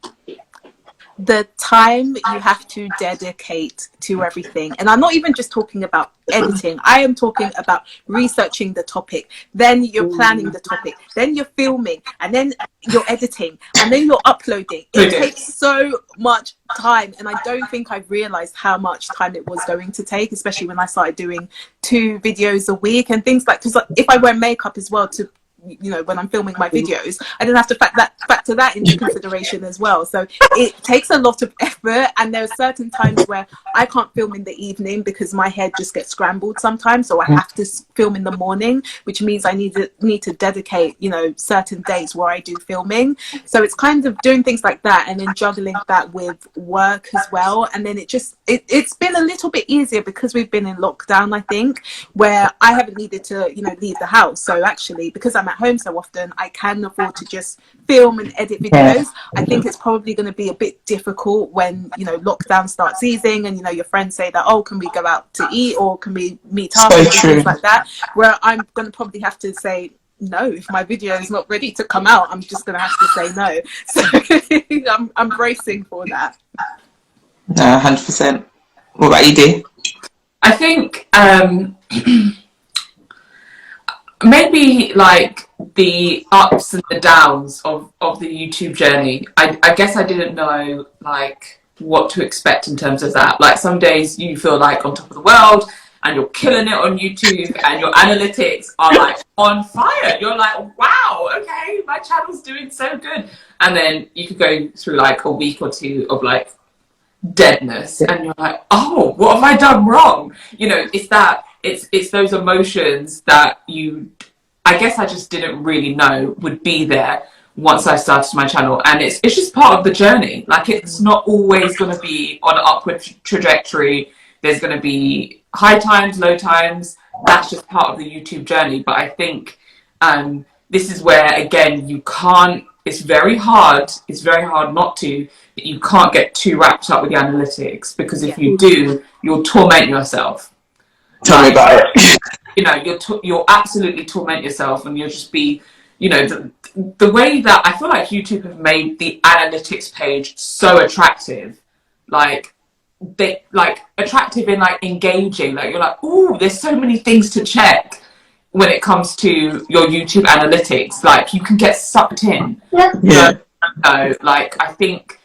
The time you have to dedicate to everything, and I'm not even just talking about editing, I am talking about researching the topic, then you're planning the topic, then you're filming, and then you're editing, and then you're uploading. It takes so much time, and I don't think I realized how much time it was going to take, especially when I started doing 2 videos a week and things like, because if I wear makeup as well, to when I'm filming my videos, I don't have to factor that into consideration as well. So it takes a lot of effort, and there are certain times where I can't film in the evening because my head just gets scrambled sometimes, so I have to film in the morning, which means I need to dedicate certain days where I do filming. So it's kind of doing things like that, and then juggling that with work as well. And then it's been a little bit easier because we've been in lockdown, I think, where I haven't needed to leave the house. So actually, because I'm at home so often, I can afford to just film and edit videos. I think it's probably going to be a bit difficult when lockdown starts easing, and your friends say that, oh, can we go out to eat, or can we meet up, and things like that, where I'm going to probably have to say no. If my video is not ready to come out, I'm just going to have to say no. So I'm bracing for that. 100%. What about you, Dee? I think maybe like the ups and the downs of the YouTube journey. I guess I didn't know like what to expect in terms of that. Like some days you feel like on top of the world and you're killing it on YouTube and your analytics are like on fire. You're like, wow, okay, my channel's doing so good. And then you could go through like a week or two of like deadness and you're like, oh, what have I done wrong? You know, it's those emotions that I guess I just didn't really know would be there once I started my channel. And it's just part of the journey. Like, it's not always going to be on an upward trajectory. There's going to be high times, low times. That's just part of the YouTube journey. But I think this is where, again, it's very hard not to, but you can't get too wrapped up with the analytics, because if you do, you'll torment yourself. Tell me about it. You know, you'll absolutely torment yourself, and you'll just be, you know, the way that I feel like YouTube have made the analytics page so attractive, like attractive in like engaging, like you're like, oh, there's so many things to check when it comes to your YouTube analytics. Like you can get sucked in. Yeah. So, like I think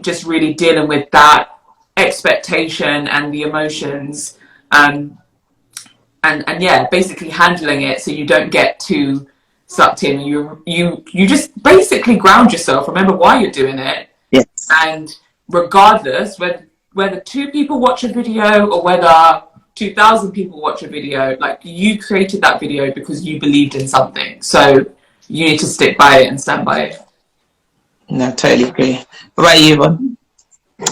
just really dealing with that expectation and the emotions, and yeah, basically handling it so you don't get too sucked in. You just basically ground yourself. Remember why you're doing it. Yes. And regardless whether 2 people watch a video or whether 2,000 people watch a video, like you created that video because you believed in something. So you need to stick by it and stand by it. No, totally agree. What about you, Yvonne?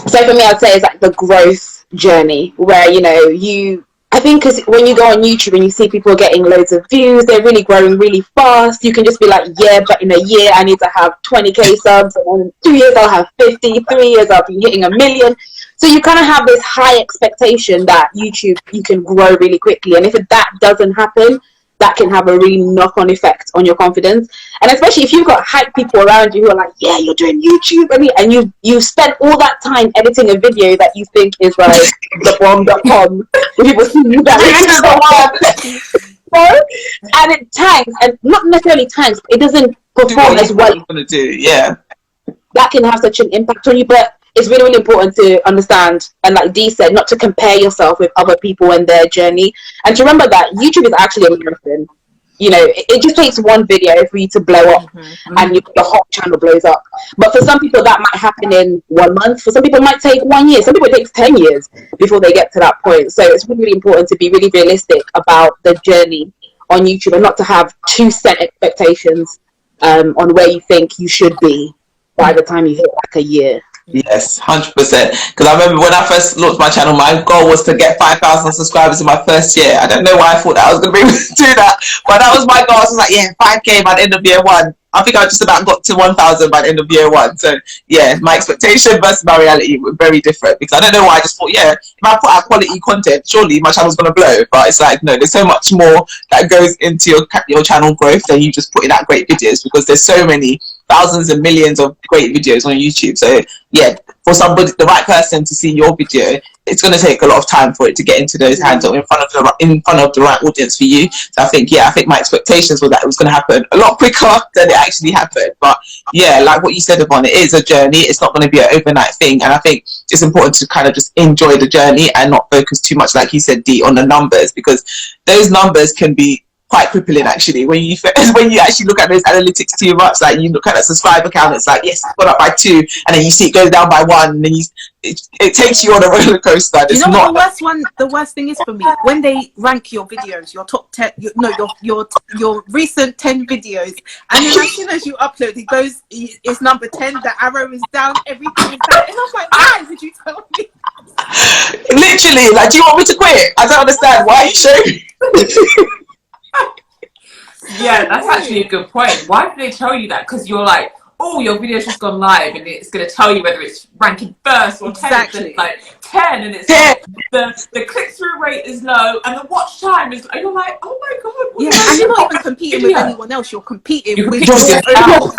So for me, I'd say it's like the growth journey where, you know, I think because when you go on YouTube and you see people getting loads of views, they're really growing really fast. You can just be like, yeah, but in a year I need to have 20k subs, and in 2 years I'll have 50, 3 years I'll be hitting 1 million. So you kind of have this high expectation that YouTube, you can grow really quickly. And if that doesn't happen, that can have a really knock-on effect on your confidence. And especially if you've got hype people around you who are like, yeah, you're doing YouTube, and you spent all that time editing a video that you think is like the bomb.com. People see you and it tanks, and not necessarily tanks, it doesn't perform as well. Yeah. That can have such an impact on you, but it's really, really important to understand, and like Dee said, not to compare yourself with other people and their journey, and to remember that YouTube is actually a marathon. You know, it just takes one video for you to blow up, and your whole channel blows up. But for some people, that might happen in 1 month. For some people, it might take 1 year. Some people, it takes 10 years before they get to that point. So it's really, really important to be really realistic about the journey on YouTube, and not to have too set expectations on where you think you should be by the time you hit like a year. Yes, 100%. Because I remember when I first launched my channel, my goal was to get 5,000 subscribers in my first year. I don't know why I thought that I was going to be able to do that, but that was my goal. I was like, yeah, 5k by the end of year 1. I think I just about got to 1,000 by the end of year 1. So yeah, my expectation versus my reality were very different, because I don't know why I just thought, yeah, if I put out quality content, surely my channel's going to blow. But it's like, no, there's so much more that goes into your channel growth than you just putting out great videos, because there's so many thousands and millions of great videos on YouTube. So yeah, for somebody, the right person to see your video, it's going to take a lot of time for it to get into those hands or in front of the right audience for you. So I think my expectations were that it was going to happen a lot quicker than it actually happened. But yeah, like what you said, Yvonne, it is a journey. It's not going to be an overnight thing, and I think it's important to kind of just enjoy the journey and not focus too much, like you said, Dee, on the numbers, because those numbers can be quite crippling actually when you actually look at those analytics too much. Like you look at a subscriber count, it's like, yes, it's gone up by 2, and then you see it goes down by 1, and then it takes you on a roller coaster. You know what the worst thing is for me? When they rank your videos, your top 10, your recent 10 videos, and then as soon as you upload, it goes, it's number 10, the arrow is down, everything is down, and I'm like, why did you tell me? Literally, like, do you want me to quit? I don't understand. Why are you showing? Yeah, that's actually a good point. Why do they tell you that? Because you're like, oh, your video's just gone live, and it's going to tell you whether it's ranking first or 10th, like 10, and it's like the click-through rate is low and the watch time is, and you're like, oh my god. And you're not even competing with anyone else. You're competing with yourself.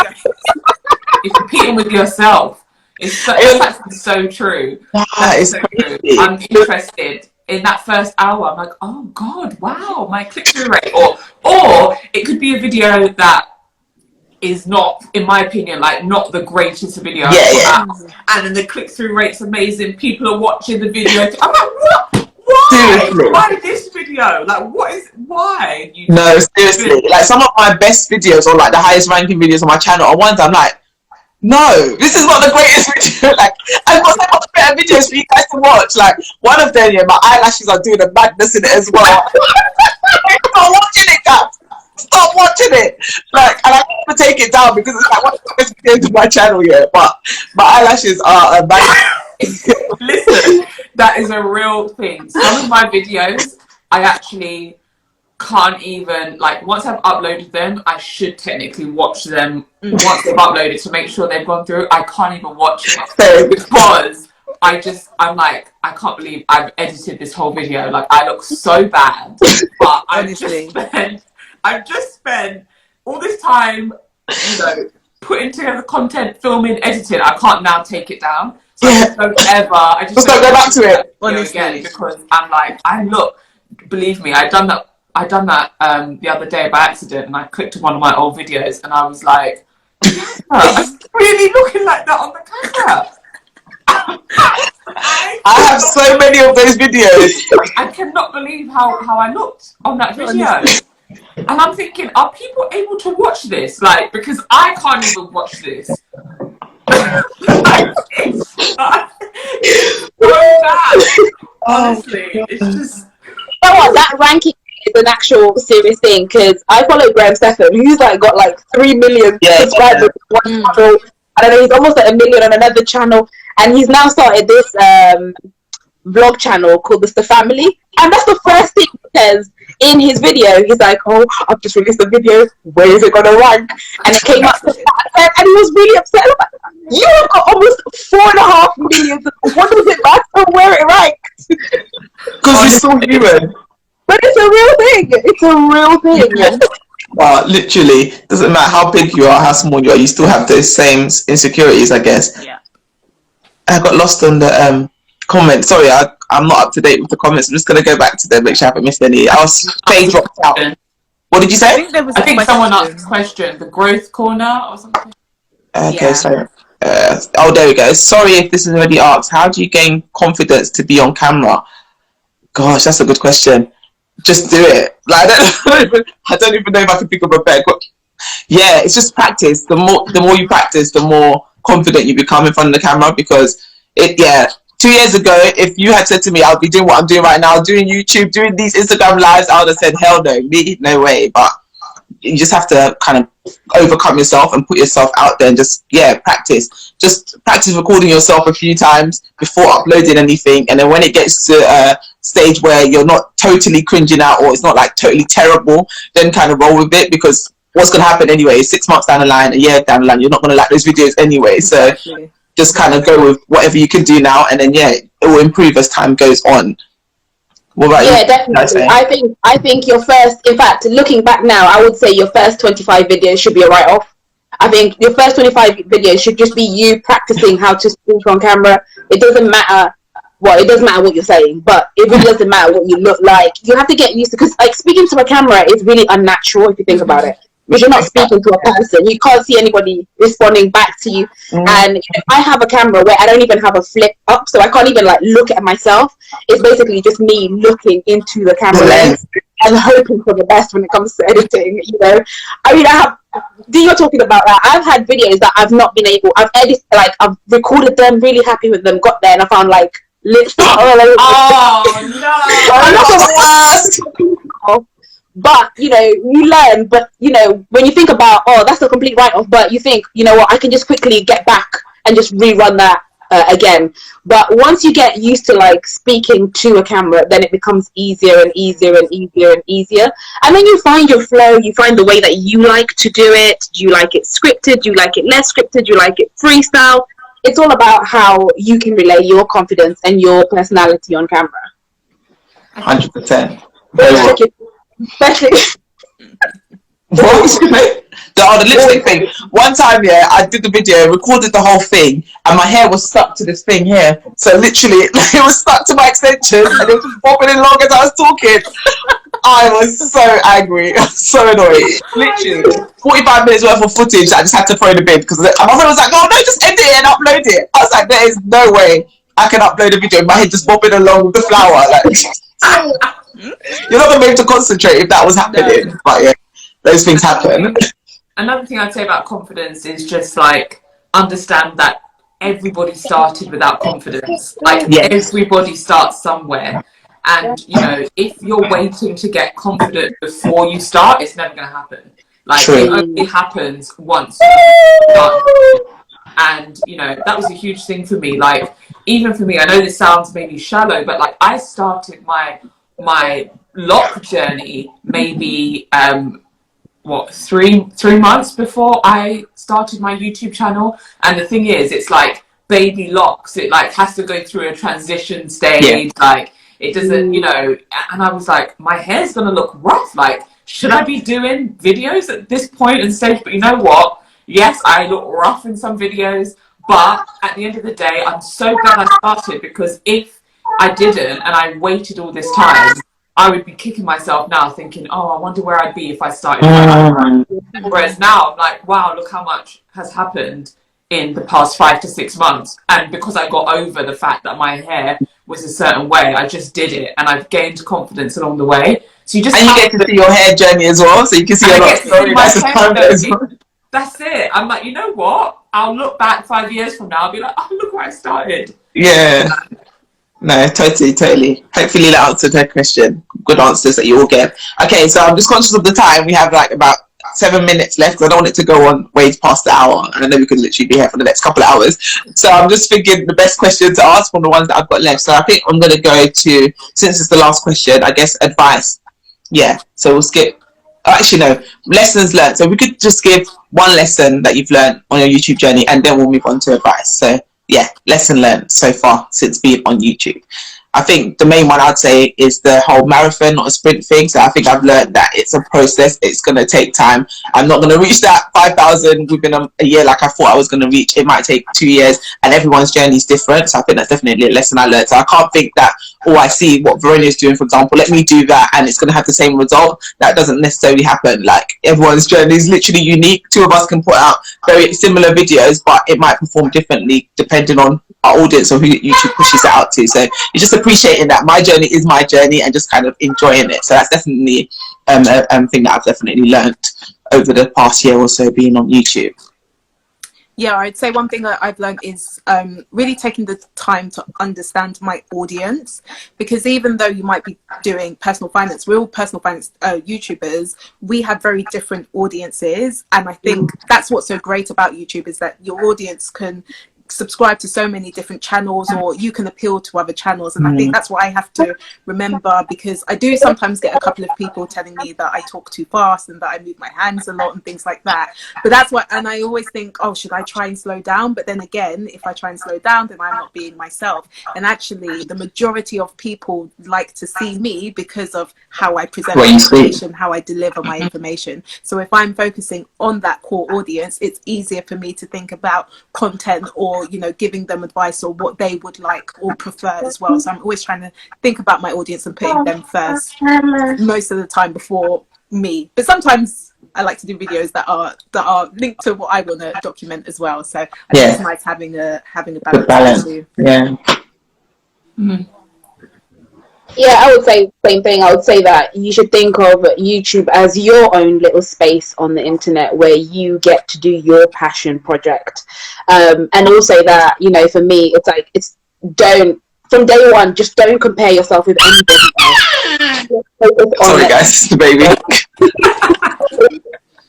You're competing with yourself. It's actually so true. It's so true. I'm interested in that first hour, I'm like, oh God, wow, my click-through rate. Or it could be a video that is not, in my opinion, like not the greatest video I've put out. And then the click-through rate's amazing. People are watching the video. I'm like, what? Why? Seriously. Why this video? Like, why? No, seriously. Like, some of my best videos, or like the highest ranking videos on my channel, are ones I'm like, no, this is not the greatest video. Like, I've got so much better videos for you guys to watch. Like, one of them, my eyelashes are doing a madness in it as well. Stop watching it, guys. Stop watching it. Like, and I need to take it down because it's like one of the best videos on my channel yet. But my eyelashes are a madness. Listen, that is a real thing. Some of my videos, I actually can't even, like, once I've uploaded them, I should technically watch them once they've uploaded to make sure they've gone through. I can't even watch it because I'm like, I can't believe I've edited this whole video. Like, I look so bad, but I've just spent all this time, putting together content, filming, editing. I can't now take it down. So I just don't go back to it Honestly. because I'm like, believe me, I done that the other day by accident, and I clicked on one of my old videos and I was like, I'm really looking like that on the camera. I have so many of those videos. I cannot believe how I looked on that video. And I'm thinking, are people able to watch this? Like, because I can't even watch this. Like, it's so bad. Honestly, it's just... You know what, that ranking is an actual serious thing, because I follow Graham Stephan, who's like got like 3 million subscribers on one channel. I don't know, he's almost at 1 million on another channel, and he's now started this vlog channel called The Family, and that's the first thing he says in his video. He's like, oh, I've just released a video, where is it gonna rank? And it came up to that, and he was really upset about it. You have got almost 4.5 million. What does it matter where it ranked? Because you're so human. But it's a real thing. It's a real thing. Literally, doesn't matter how big you are, how small you are, you still have those same insecurities, I guess. Yeah. I got lost on the comment. Sorry, I'm not up to date with the comments. I'm just going to go back to them, make sure I haven't missed any. They dropped out. What did you say? I think someone asked a question. The growth corner or something. Okay, sorry. There we go. Sorry if this is already asked. How do you gain confidence to be on camera? Gosh, that's a good question. Just do it. Like, I don't even know if I can think of a better. Yeah, it's just practice. The more you practice, the more confident you become in front of the camera. Because 2 years ago, if you had said to me, I'll be doing what I'm doing right now, doing YouTube, doing these Instagram lives, I would have said, hell no, me, no way. But you just have to kind of overcome yourself and put yourself out there and just practice. Just practice recording yourself a few times before uploading anything, and then when it gets to a stage where you're not totally cringing out, or it's not like totally terrible, then kind of roll with it, because what's going to happen anyway? 6 months down the line, a year down the line, you're not going to like those videos anyway. So just kind of go with whatever you can do now, and then it will improve as time goes on. What about you? Yeah, definitely. I think your first, in fact, looking back now, I would say your first 25 videos should be a write-off. I think your first 25 videos should just be you practicing how to speak on camera. It doesn't matter. Well, it doesn't matter what you're saying, but it really doesn't matter what you look like. You have to get used to, because like speaking to a camera is really unnatural if you think about it. Because you're not speaking to a person. You can't see anybody responding back to you. And I have a camera where I don't even have a flip up, so I can't even like look at myself. It's basically just me looking into the camera lens and hoping for the best when it comes to editing. I mean, you're talking about that. I've had videos that I've not been able. I've edited, like I've recorded them, really happy with them. Got there and I found like lipstick all over. Oh no! But, you learn, but, when you think about, that's a complete write-off, but you think, you know what, I can just quickly get back and just rerun that again. But once you get used to, like, speaking to a camera, then it becomes easier and easier and easier and easier. And then you find your flow, you find the way that you like to do it. Do you like it scripted? Do you like it less scripted? Do you like it freestyle? It's all about how you can relay your confidence and your personality on camera. 100%. Especially What? The lipstick thing. One time, yeah, I did the video, recorded the whole thing, and my hair was stuck to this thing here. So literally, it was stuck to my extensions, and it was just bobbing along as I was talking. I was so angry. I was so annoyed. Literally, 45 minutes worth of footage I just had to throw in the bin because my friend was like, "Oh no, just edit it and upload it." I was like, "There is no way I can upload a video with my head just bobbing along with the flower." Like, you're not gonna be able to concentrate if that was happening. No. But yeah, those things happen. Another thing I'd say about confidence is just like understand that everybody started without confidence. Like everybody starts somewhere. And, you know, if you're waiting to get confident before you start, it's never going to happen. Like, it only happens once you start. And, you know, that was a huge thing for me. Like, even for me, I know this sounds maybe shallow, but, like, I started my lock journey maybe, 3 months before I started my YouTube channel. And the thing is, it's like baby locks. It, like, has to go through a transition stage, like... It doesn't, you know, and I was like, my hair's going to look rough. Like, should I be doing videos at this point and stage? But you know what? Yes, I look rough in some videos, but at the end of the day, I'm so glad I started because if I didn't and I waited all this time, I would be kicking myself now thinking, oh, I wonder where I'd be if I started. Whereas now I'm like, wow, look how much has happened in the past 5 to 6 months. And because I got over the fact that my hair was a certain way, I just did it and I've gained confidence along the way. So you just get to see your hair journey as well, so you can see a lot of story. That's it. I'm like, you know what? I'll look back 5 years from now, I'll be like, oh, look where I started. Yeah. No, totally. Hopefully that answered her question. Good answers that you all get. Okay, so I'm just conscious of the time. We have like about 7 minutes left because I don't want it to go on way past the hour, and I know we could literally be here for the next couple of hours. So I'm just thinking the best question to ask from the ones that I've got left. So I think I'm going to go to, since it's the last question, I guess advice. Yeah, so we'll skip. Actually, no, lessons learned. So we could just give one lesson that you've learned on your YouTube journey, and then we'll move on to advice. So yeah, lesson learned so far since being on YouTube. I think the main one I'd say is the whole marathon, not a sprint thing. So I think I've learned that it's a process. It's going to take time. I'm not going to reach that 5,000 within a year like I thought I was going to reach. It might take 2 years, and everyone's journey is different. So I think that's definitely a lesson I learned. So I can't think that, oh, I see what Veronia's doing, for example, let me do that and it's going to have the same result. That doesn't necessarily happen. Like, everyone's journey is literally unique. Two of us can put out very similar videos, but it might perform differently depending on our audience or who YouTube pushes it out to. So it's just appreciating that my journey is my journey and just kind of enjoying it. So that's definitely a thing that I've definitely learned over the past year or so being on YouTube. Yeah, I'd say one thing that I've learned is really taking the time to understand my audience, because even though you might be doing personal finance, we're all personal finance YouTubers, we have very different audiences. And I think that's what's so great about YouTube, is that your audience can subscribe to so many different channels, or you can appeal to other channels. And I think that's what I have to remember, because I do sometimes get a couple of people telling me that I talk too fast and that I move my hands a lot and things like that. But that's what, and I always think, oh, should I try and slow down? But then again, if I try and slow down, then I'm not being myself. And actually the majority of people like to see me because of how I present my information, how I deliver my information. So if I'm focusing on that core audience, it's easier for me to think about content, or you know, giving them advice or what they would like or prefer as well. So I'm always trying to think about my audience and putting them first most of the time before me. But sometimes I like to do videos that are linked to what I want to document as well. So I think it's nice having a balance too. Yeah. Mm-hmm. Yeah, I would say the same thing. I would say that you should think of YouTube as your own little space on the internet where you get to do your passion project. And also that, you know, for me, it's like, from day one, just don't compare yourself with anybody else. Sorry guys, the baby.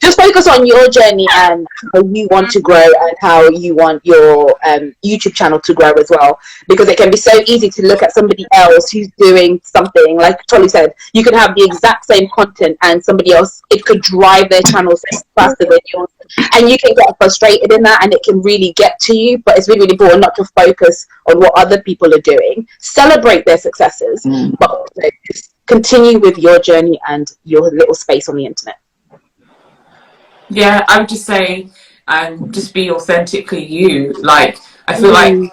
Just focus on your journey and how you want to grow and how you want your YouTube channel to grow as well. Because it can be so easy to look at somebody else who's doing something, like Tolly said, you can have the exact same content and somebody else, it could drive their channel faster than yours. And you can get frustrated in that and it can really get to you. But it's really, really important not to focus on what other people are doing. Celebrate their successes, but also just continue with your journey and your little space on the internet. Yeah, I would just say, just be authentically you. Like, I feel like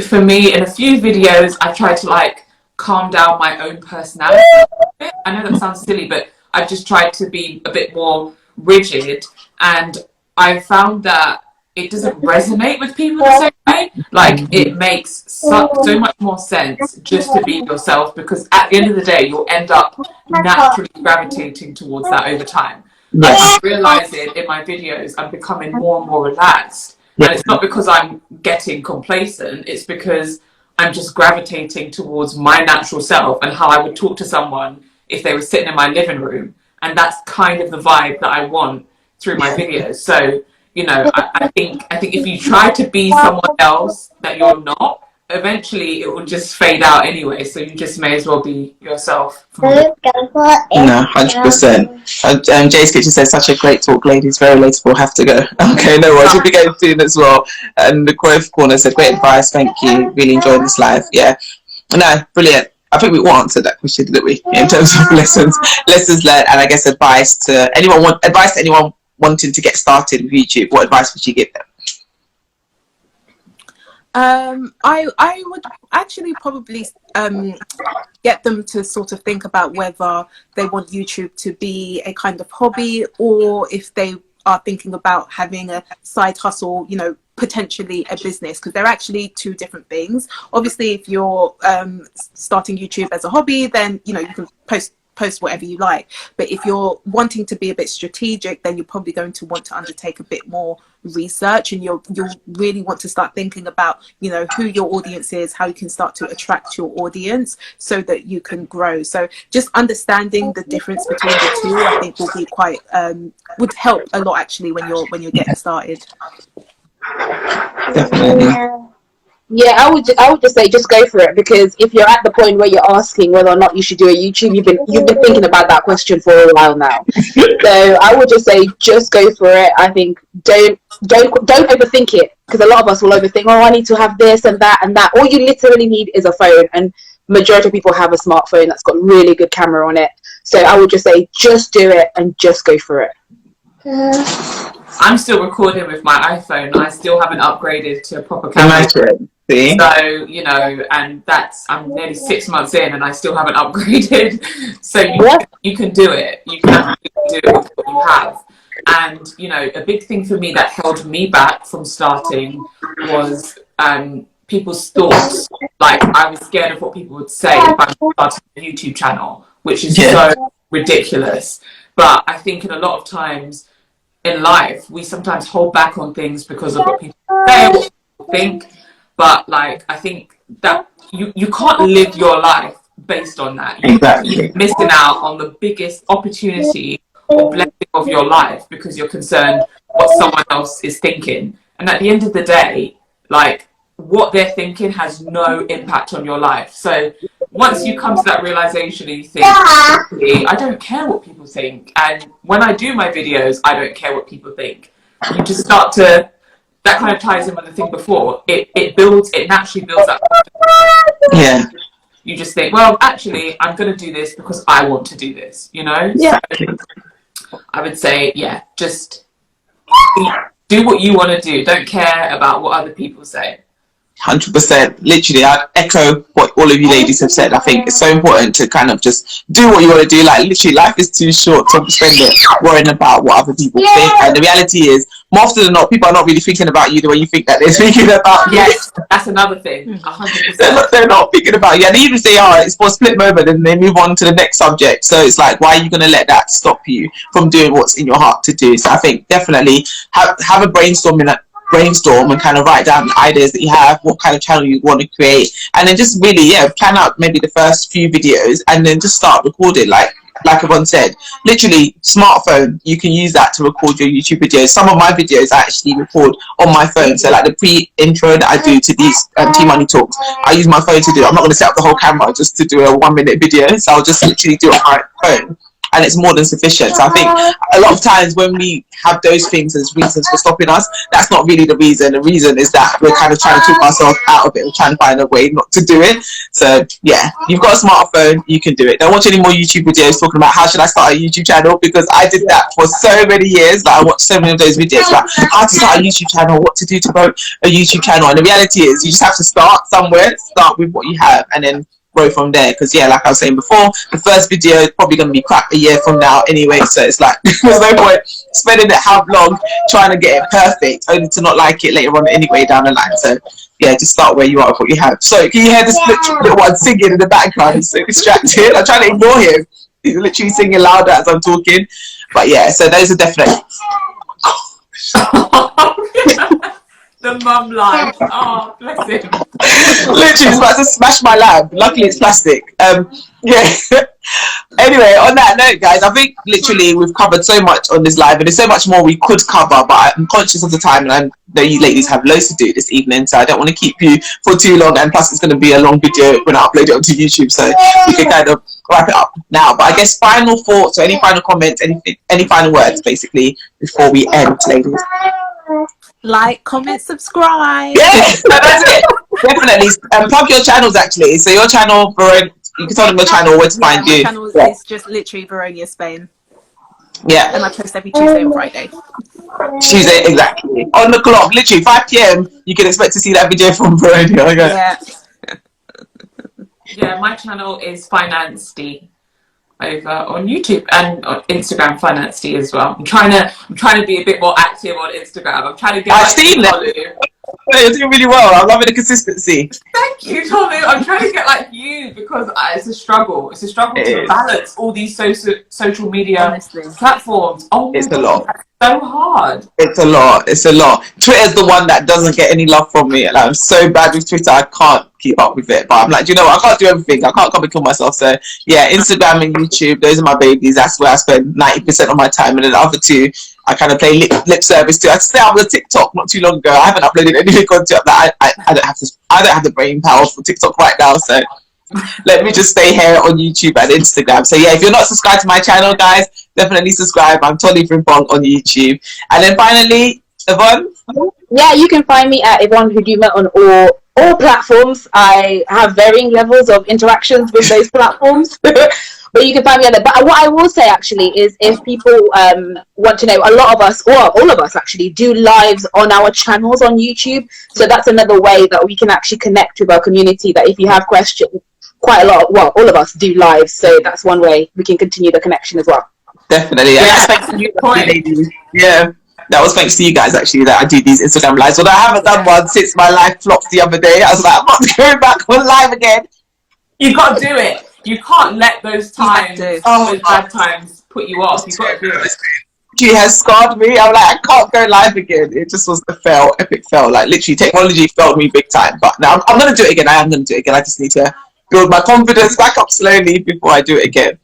for me, in a few videos, I try to like calm down my own personality a bit. I know that sounds silly, but I've just tried to be a bit more rigid, and I found that it doesn't resonate with people the same way. Like, it makes so much more sense just to be yourself, because at the end of the day, you'll end up naturally gravitating towards that over time. Like, I'm realizing in my videos, I'm becoming more and more relaxed. And it's not because I'm getting complacent, it's because I'm just gravitating towards my natural self and how I would talk to someone if they were sitting in my living room. And that's kind of the vibe that I want through my videos. So, you know, I think if you try to be someone else that you're not, eventually it will just fade out anyway. So you just may as well be yourself. No, 100%. Jay's Kitchen says, such a great talk, ladies. Very relatable. Have to go. Okay, no worries. We'll be going soon as well. And the Growth Corner said, great advice. Thank you. Really enjoying this live. Yeah. No, brilliant. I think we all answered that question, didn't we? In terms of lessons learned, and I guess advice to anyone wanting to get started with YouTube. What advice would you give them? I would actually probably get them to sort of think about whether they want YouTube to be a kind of hobby, or if they are thinking about having a side hustle, you know, potentially a business, because they're actually two different things. Obviously, if you're starting YouTube as a hobby, then, you know, you can post whatever you like. But if you're wanting to be a bit strategic, then you're probably going to want to undertake a bit more research, and you'll really want to start thinking about, you know, who your audience is, how you can start to attract your audience so that you can grow. So just understanding the difference between the two, I think, will be quite would help a lot actually when you're getting started. Definitely. Yeah, I would just say just go for it, because if you're at the point where you're asking whether or not you should do a YouTube, you've been thinking about that question for a while now. So I would just say just go for it. I think don't overthink it, because a lot of us will overthink. Oh, I need to have this and that and that. All you literally need is a phone, and majority of people have a smartphone that's got really good camera on it. So I would just say just do it and just go for it. I'm still recording with my iPhone. I still haven't upgraded to a proper camera. See? So, you know, and I'm nearly 6 months in and I still haven't upgraded. So you can do it. You can do it with what you have. And, you know, a big thing for me that held me back from starting was people's thoughts. Like, I was scared of what people would say if I started a YouTube channel, which is so ridiculous. But I think in a lot of times in life, we sometimes hold back on things because of what people say, what people think. But, like, I think that you can't live your life based on that. You're missing out on the biggest opportunity or blessing of your life because you're concerned what someone else is thinking. And at the end of the day, like, what they're thinking has no impact on your life. So once you come to that realization and you think, I don't care what people think, and when I do my videos, I don't care what people think, you just start to, that kind of ties in with the thing before, it naturally builds up. Yeah. You just think, well, actually, I'm going to do this because I want to do this, you know? Yeah. So I would say, yeah, just do what you want to do. Don't care about what other people say. 100%. Literally, I echo what all of you ladies have said. I think it's so important to kind of just do what you want to do. Like, literally, life is too short to spend it worrying about what other people think. And the reality is, more often than not, people are not really thinking about you the way you think that they're thinking about you. Yes, that's another thing. 100%. They're not thinking about you. And even if they are, it's for a split moment and they move on to the next subject. So it's like, why are you going to let that stop you from doing what's in your heart to do? So I think definitely have a brainstorm and kind of write down the ideas that you have, what kind of channel you want to create, and then just really plan out maybe the first few videos and then just start recording. Like Yvonne said, literally smartphone, you can use that to record your YouTube videos. Some of my videos I actually record on my phone, so like the pre-intro that I do to these Tea Money Talks, I use my phone to do it. I'm not going to set up the whole camera just to do a 1 minute video, so I'll just literally do it on my phone. and it's more than sufficient. So I think a lot of times when we have those things as reasons for stopping us, that's not really the reason. The reason is that we're kind of trying to talk ourselves out of it. We're trying to find a way not to do it. So yeah, you've got a smartphone, you can do it. Don't watch any more YouTube videos talking about how should I start a YouTube channel, because I did that for so many years. Like I watched so many of those videos about how to start a YouTube channel, what to do to promote a YouTube channel, and the reality is you just have to start somewhere, start with what you have, and then grow from there. Because yeah, like I was saying before, the first video is probably going to be crap a year from now anyway, so it's like there's no point spending it how long trying to get it perfect only to not like it later on anyway down the line. So yeah, just start where you are with what you have. So can you hear this little one singing in the background? He's so distracted. I'm trying to ignore him. He's literally singing louder as I'm talking. But yeah, so those are definitely the mum line. Oh, bless him. Literally, he's about to smash my lamp. Luckily, it's plastic. Yeah. Anyway, on that note, guys, I think literally we've covered so much on this live, and there's so much more we could cover, but I'm conscious of the time, and I know you ladies have loads to do this evening, so I don't want to keep you for too long, and plus it's going to be a long video when I upload it onto YouTube, so we can kind of wrap it up now. But I guess final thoughts, or any final comments, any final words, basically, before we end, ladies. Like, comment, subscribe. Yeah, that's it. Definitely. Plug your channels, actually. So your channel, you can tell them your channel, where to find you. My channel is just literally Dee and Spaine. Yeah. And I post every Tuesday and Friday. Tuesday, exactly. On the clock, literally 5 p.m. You can expect to see that video from Veronia. Okay. Yeah. Yeah, my channel is Finance Dee over on YouTube, and on Instagram, Finance Dee as well. I'm trying to be a bit more active on Instagram. I'm trying to get. I've seen that. You're doing really well. I'm loving the consistency. Thank you, Tolu. I'm trying to get like you, because it's a struggle. It's a struggle to balance all these social media platforms. Oh, it's a lot. So hard. It's a lot. It's a lot. Twitter's the one that doesn't get any love from me, and I'm so bad with Twitter. I can't keep up with it. But I'm like, you know what? I can't do everything. I can't come and kill myself. So yeah, Instagram and YouTube, those are my babies. That's where I spend 90% of my time, and then the other two, I kind of play lip service to. I say I was on TikTok not too long ago. I haven't uploaded anything on TikTok. I don't have the brain power for TikTok right now. So let me just stay here on YouTube and Instagram. So yeah, if you're not subscribed to my channel, guys, definitely subscribe. I'm Tolly Frimpong on YouTube. And then finally, Yvonne? Yeah, you can find me at Yvonne Huduma on all platforms. I have varying levels of interactions with those platforms. But you can find me on there. But what I will say actually is, if people want to know, a lot of us, or all of us actually, do lives on our channels on YouTube. So that's another way that we can actually connect with our community, that if you have questions, quite a lot, well, all of us do lives. So that's one way we can continue the connection as well. Definitely. Yeah, that's thanks to you, ladies. Yeah. That was thanks to you guys, actually, that I do these Instagram lives. Although I haven't done one since my live flopped the other day. I was like, I'm not going back on live again. You've got to do it. You can't let those times, those bad times, put you off. You've got to do it. She has scarred me. I'm like, I can't go live again. It just was the epic fail. Like, literally, technology failed me big time. But now I'm going to do it again. I am going to do it again. I just need to build my confidence back up slowly before I do it again.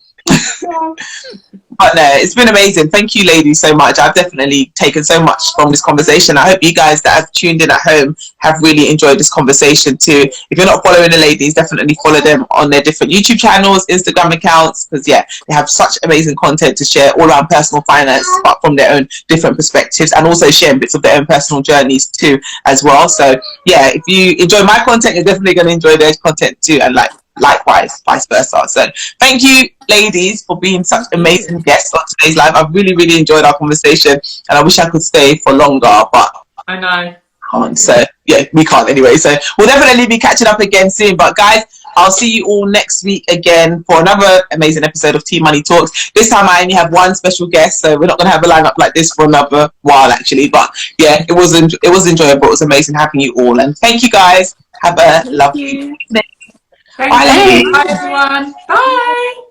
But no, it's been amazing. Thank you, ladies, so much. I've definitely taken so much from this conversation. I hope you guys that have tuned in at home have really enjoyed this conversation too. If you're not following the ladies, definitely follow them on their different YouTube channels, Instagram accounts, because yeah, they have such amazing content to share all around personal finance, but from their own different perspectives, and also sharing bits of their own personal journeys too as well. So yeah, if you enjoy my content, you're definitely going to enjoy their content too, and likewise, vice versa. So thank you, ladies, for being such amazing guests on today's live. I've really, really enjoyed our conversation, and I wish I could stay for longer, but I know. Can't. So yeah, we can't anyway. So we'll definitely be catching up again soon. But guys, I'll see you all next week again for another amazing episode of Tea Money Talks. This time I only have one special guest, so we're not going to have a lineup like this for another while, actually. But yeah, it was enjoyable. It was amazing having you all, and thank you guys. Have a lovely evening. Bye, everyone. Bye.